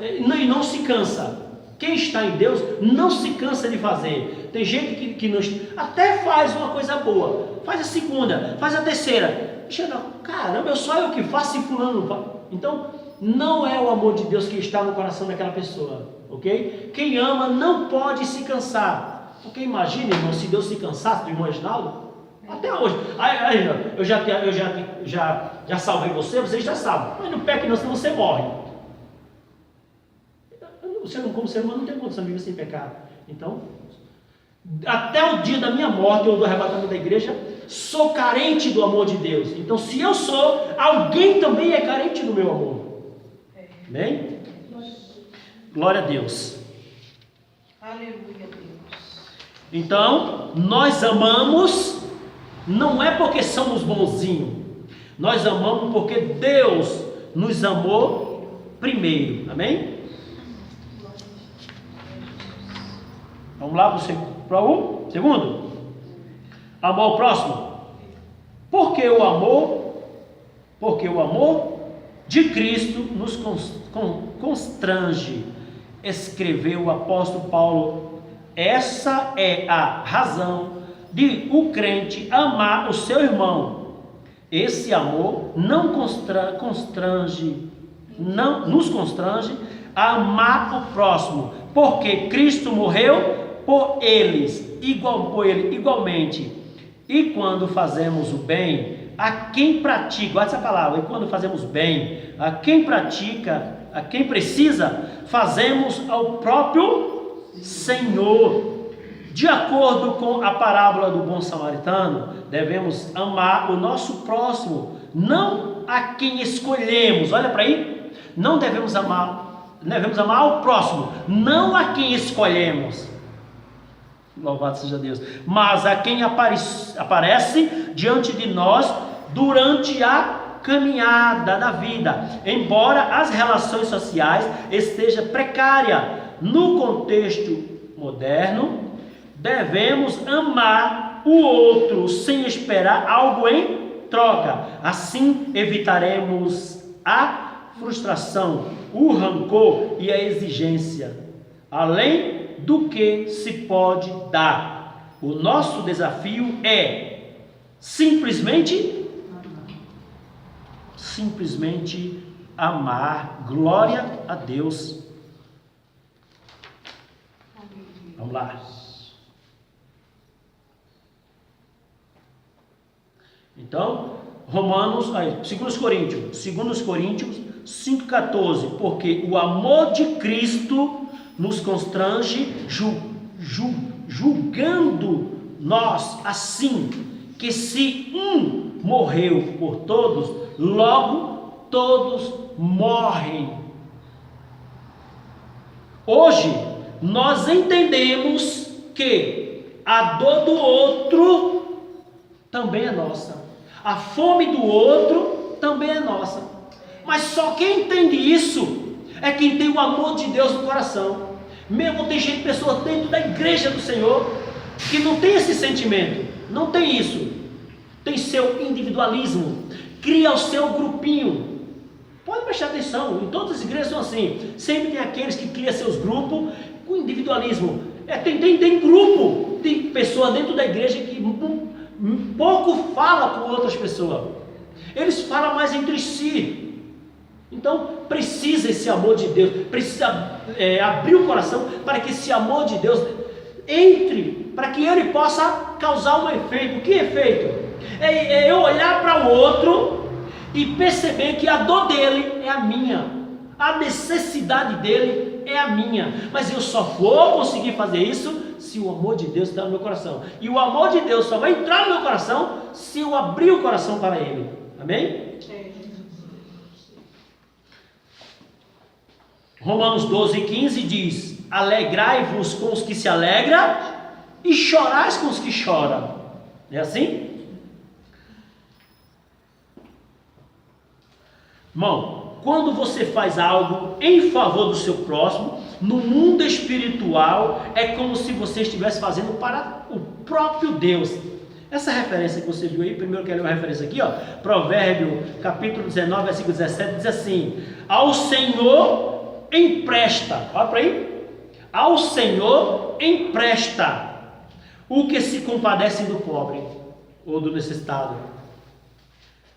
E não se cansa. Quem está em Deus não se cansa de fazer. Tem gente que até faz uma coisa boa, faz a segunda, faz a terceira, chega, caramba, só eu que faço e fulano não faz. Então, não é o amor de Deus que está no coração daquela pessoa, ok? Quem ama não pode se cansar. Porque imagine, irmão, se Deus se cansasse do irmão Reginaldo, até hoje. Aí, eu já salvei você, você já sabe. Mas não peque não, senão você morre. Você não, como ser humano, não tem condição de viver sem pecar. Então, até o dia da minha morte ou do arrebatamento da igreja, sou carente do amor de Deus. Então, se eu sou, alguém também é carente do meu amor. Amém? Glória a Deus. Aleluia, Deus. Então, nós amamos, não é porque somos bonzinhos. Nós amamos porque Deus nos amou primeiro. Amém? Vamos lá para o segundo. Amor ao próximo. Porque o amor de Cristo nos constrange, escreveu o apóstolo Paulo. Essa é a razão de o crente amar o seu irmão. Esse amor não nos constrange a amar o próximo, porque Cristo morreu por eles, igualmente. E quando fazemos o bem a quem pratica, olha essa palavra, e quando fazemos bem a quem pratica, a quem precisa, fazemos ao próprio Senhor. De acordo com a parábola do bom samaritano, devemos amar o nosso próximo, não a quem escolhemos. Olha para aí, devemos amar ao próximo, não a quem escolhemos. Louvado seja Deus. Mas a quem aparece diante de nós durante a caminhada da vida, embora as relações sociais estejam precárias. No contexto moderno, devemos amar o outro sem esperar algo em troca. Assim evitaremos a frustração, o rancor e a exigência, além do que se pode dar. O nosso desafio é simplesmente amar. Glória a Deus. Vamos lá. Então, 2 Coríntios 5,14, porque o amor de Cristo nos constrange, julgando nós assim, que se um morreu por todos, logo todos morrem. Hoje nós entendemos que a dor do outro também é nossa, a fome do outro também é nossa, mas só quem entende isso é quem tem o amor de Deus no coração. Mesmo tem pessoas dentro da igreja do Senhor que não tem esse sentimento, não tem isso, tem seu individualismo, cria o seu grupinho. Pode prestar atenção, em todas as igrejas são assim, sempre tem aqueles que criam seus grupos com individualismo. Tem grupo de pessoas dentro da igreja que pouco fala com outras pessoas, eles falam mais entre si. Então precisa esse amor de Deus, precisa abrir o coração para que esse amor de Deus entre, para que ele possa causar um efeito. Que efeito? É eu olhar para o outro e perceber que a dor dele é a minha, a necessidade dele é a minha, mas eu só vou conseguir fazer isso se o amor de Deus está no meu coração, e o amor de Deus só vai entrar no meu coração se eu abrir o coração para ele. Amém? Romanos 12,15 diz: alegrai-vos com os que se alegram e chorais com os que choram. É assim? Irmão, quando você faz algo em favor do seu próximo, no mundo espiritual, é como se você estivesse fazendo para o próprio Deus. Essa referência que você viu aí, primeiro quero ler uma referência aqui, Provérbio, capítulo 19, versículo 17, diz assim: ao Senhor empresta, olha para aí, ao Senhor empresta o que se compadece do pobre ou do necessitado,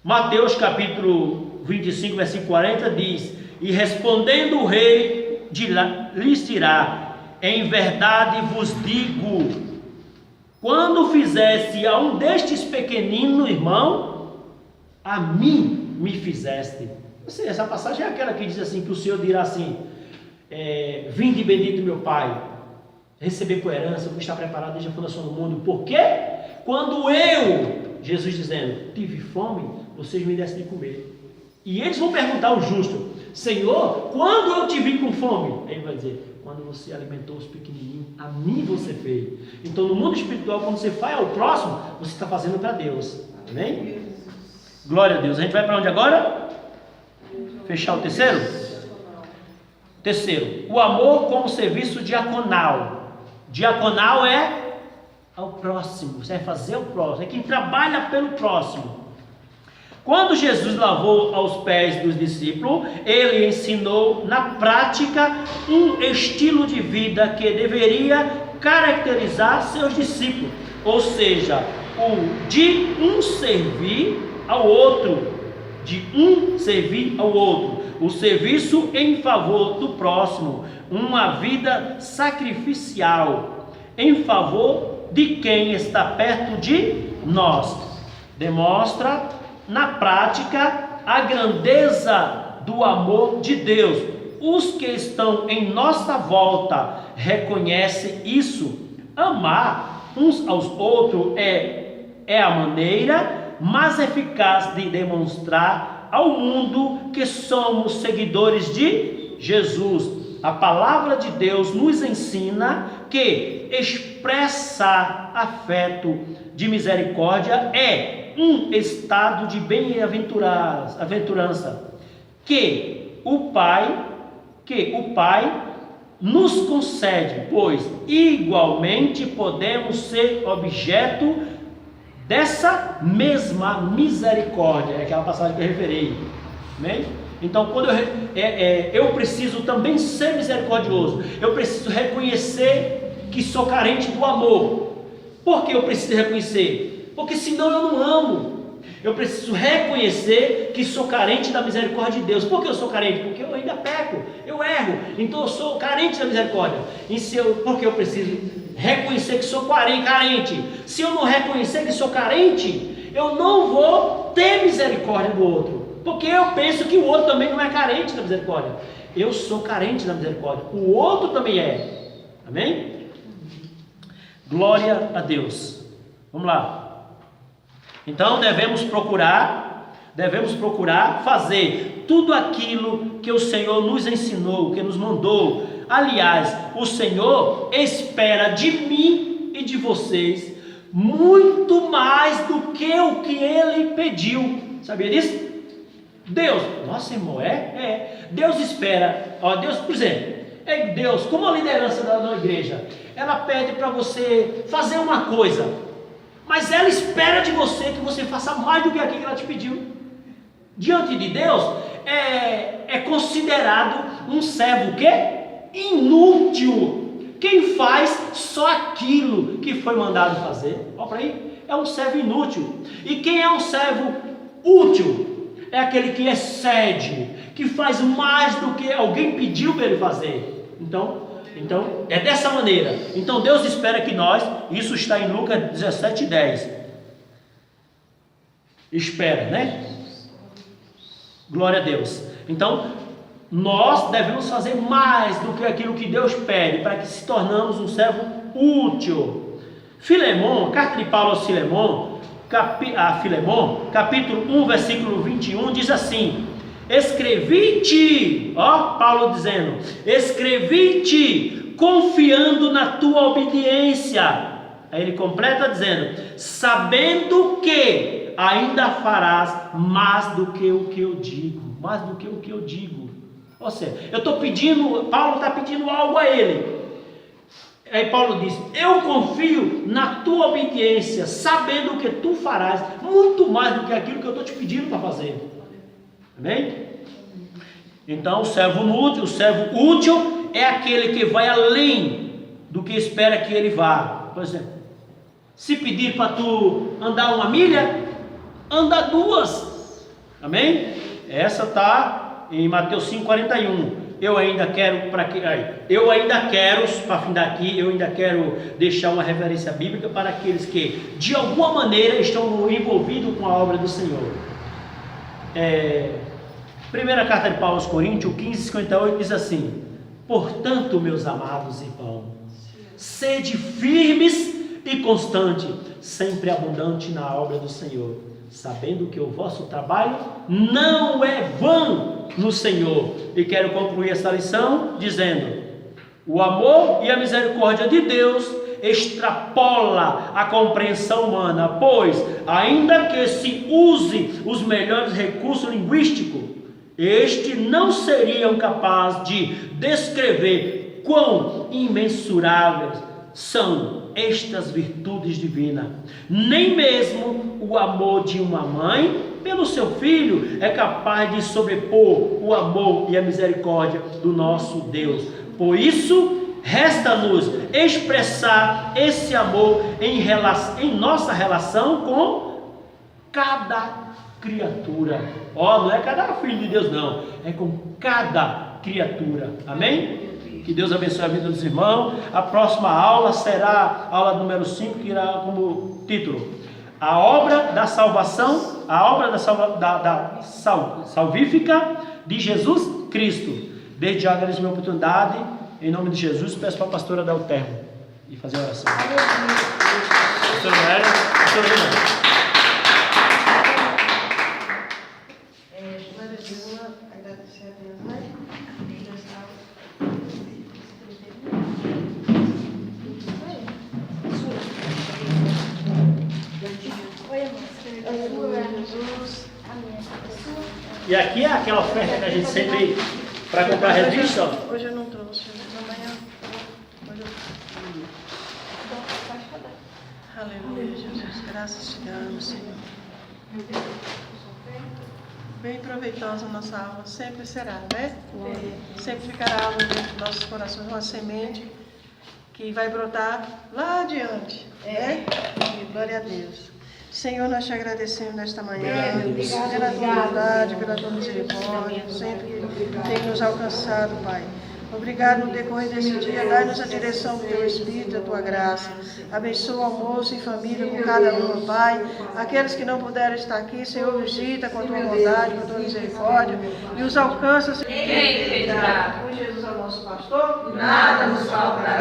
Mateus capítulo 25, versículo 40 diz: e respondendo o rei lhes dirá: em verdade vos digo, quando fizeste a um destes pequeninos irmão, a mim me fizeste. Essa passagem é aquela que diz assim, que o Senhor dirá assim: vinde bendito meu Pai, receber por herança, como está preparado desde a fundação do mundo. Por quê? Quando eu, Jesus dizendo, tive fome, vocês me dessem de comer. E eles vão perguntar ao justo: Senhor, quando eu te vi com fome? Ele vai dizer: quando você alimentou os pequenininhos, a mim você fez. Então no mundo espiritual, quando você faz ao próximo, você está fazendo para Deus. Amém? Glória a Deus. A gente vai para onde agora? Fechar o terceiro? Terceiro, o amor como serviço diaconal. Diaconal é ao próximo, você vai fazer o próximo, é quem trabalha pelo próximo. Quando Jesus lavou aos pés dos discípulos, ele ensinou na prática um estilo de vida que deveria caracterizar seus discípulos, ou seja, o de um servir ao outro, o serviço em favor do próximo, uma vida sacrificial em favor de quem está perto de nós. Demonstra na prática a grandeza do amor de Deus. Os que estão em nossa volta reconhecem isso. Amar uns aos outros é a maneira mais eficaz de demonstrar ao mundo que somos seguidores de Jesus. A palavra de Deus nos ensina que expressar afeto de misericórdia é um estado de bem-aventurança que o Pai nos concede, pois igualmente podemos ser objeto dessa mesma misericórdia. É aquela passagem que eu referi. Amém? Então, quando eu preciso também ser misericordioso, eu preciso reconhecer que sou carente do amor. Por que eu preciso reconhecer? Porque senão eu não amo. Eu preciso reconhecer que sou carente da misericórdia de Deus. Por que eu sou carente? Porque eu ainda peco, eu erro. Então eu sou carente da misericórdia. Porque eu preciso reconhecer que sou carente. Se eu não reconhecer que sou carente, eu não vou ter misericórdia do outro. Porque eu penso que o outro também não é carente da misericórdia. Eu sou carente da misericórdia. O outro também é. Amém? Glória a Deus. Vamos lá. Então devemos procurar fazer tudo aquilo que o Senhor nos ensinou, que nos mandou. Aliás, o Senhor espera de mim e de vocês muito mais do que o que Ele pediu. Sabia disso? Deus, nossa irmão, Deus espera, Deus, por exemplo, Deus, como a liderança da igreja, ela pede para você fazer uma coisa, mas ela espera de você que você faça mais do que aquilo que ela te pediu. Diante de Deus, é considerado um servo o quê? Inútil. Quem faz só aquilo que foi mandado fazer, olha para aí, é um servo inútil. E quem é um servo útil? É aquele que excede, que faz mais do que alguém pediu para ele fazer. Então é dessa maneira. Então Deus espera que nós, isso está em Lucas 17:10. Espera, né? Glória a Deus. Então nós devemos fazer mais do que aquilo que Deus pede, para que se tornamos um servo útil. Filemon, carta de Paulo a Filemon, capítulo 1, versículo 21, diz assim: escrevi-te, Paulo dizendo, escrevi-te confiando na tua obediência. Aí ele completa dizendo, sabendo que ainda farás mais do que o que eu digo. Ou seja, Paulo está pedindo algo a ele. Aí Paulo diz, eu confio na tua obediência, sabendo que tu farás muito mais do que aquilo que eu estou te pedindo para fazer. Amém? Então o servo útil é aquele que vai além do que espera que ele vá. Por exemplo, se pedir para tu andar 1 milha, anda 2. Amém? Essa está em Mateus 5,41. Eu ainda quero, para findar aqui, eu ainda quero deixar uma referência bíblica para aqueles que, de alguma maneira, estão envolvidos com a obra do Senhor. Primeira carta de Paulo aos Coríntios, 15:58, diz assim: portanto, meus amados irmãos, sede firmes e constante, sempre abundante na obra do Senhor, sabendo que o vosso trabalho não é vão no Senhor. E quero concluir essa lição dizendo: o amor e a misericórdia de Deus extrapola a compreensão humana, pois ainda que se use os melhores recursos linguísticos, estes não seriam capazes de descrever quão imensuráveis são estas virtudes divinas. Nem mesmo o amor de uma mãe pelo seu filho é capaz de sobrepor o amor e a misericórdia do nosso Deus. Por isso, resta-nos expressar esse amor em nossa relação com cada criatura. Não é cada filho de Deus, não, é com cada criatura. Amém? Que Deus abençoe a vida dos irmãos. A próxima aula será a aula número 5, que irá como título: a obra da salvação, a obra salvífica de Jesus Cristo. Desde já agradeço a minha oportunidade. Em nome de Jesus, peço para a pastora dar o termo e fazer a oração. Pastora Maria, pastora Helena. Agradecer a Deus, né? Jesus. E aqui é aquela oferta que a gente sempre para comprar revista. Hoje eu não trouxe, amanhã. Aleluia, Jesus. Graças te damos, Senhor. Bem proveitosa a nossa alma, sempre será, né? Sempre ficará a alma dentro dos nossos corações, uma semente que vai brotar lá adiante, né? Glória a Deus. Senhor, nós te agradecemos nesta manhã, pela tua bondade, pela tua misericórdia, sempre que tem nos alcançado, Pai. Obrigado no decorrer desse dia, dai-nos a direção do teu Espírito, a tua graça. Abençoa o almoço e família com cada um, Pai. Aqueles que não puderam estar aqui, Senhor, visita com a tua bondade, com a tua misericórdia e os alcança, Senhor. Quem pedirá? Por Jesus é o nosso pastor, Nada nos faltará.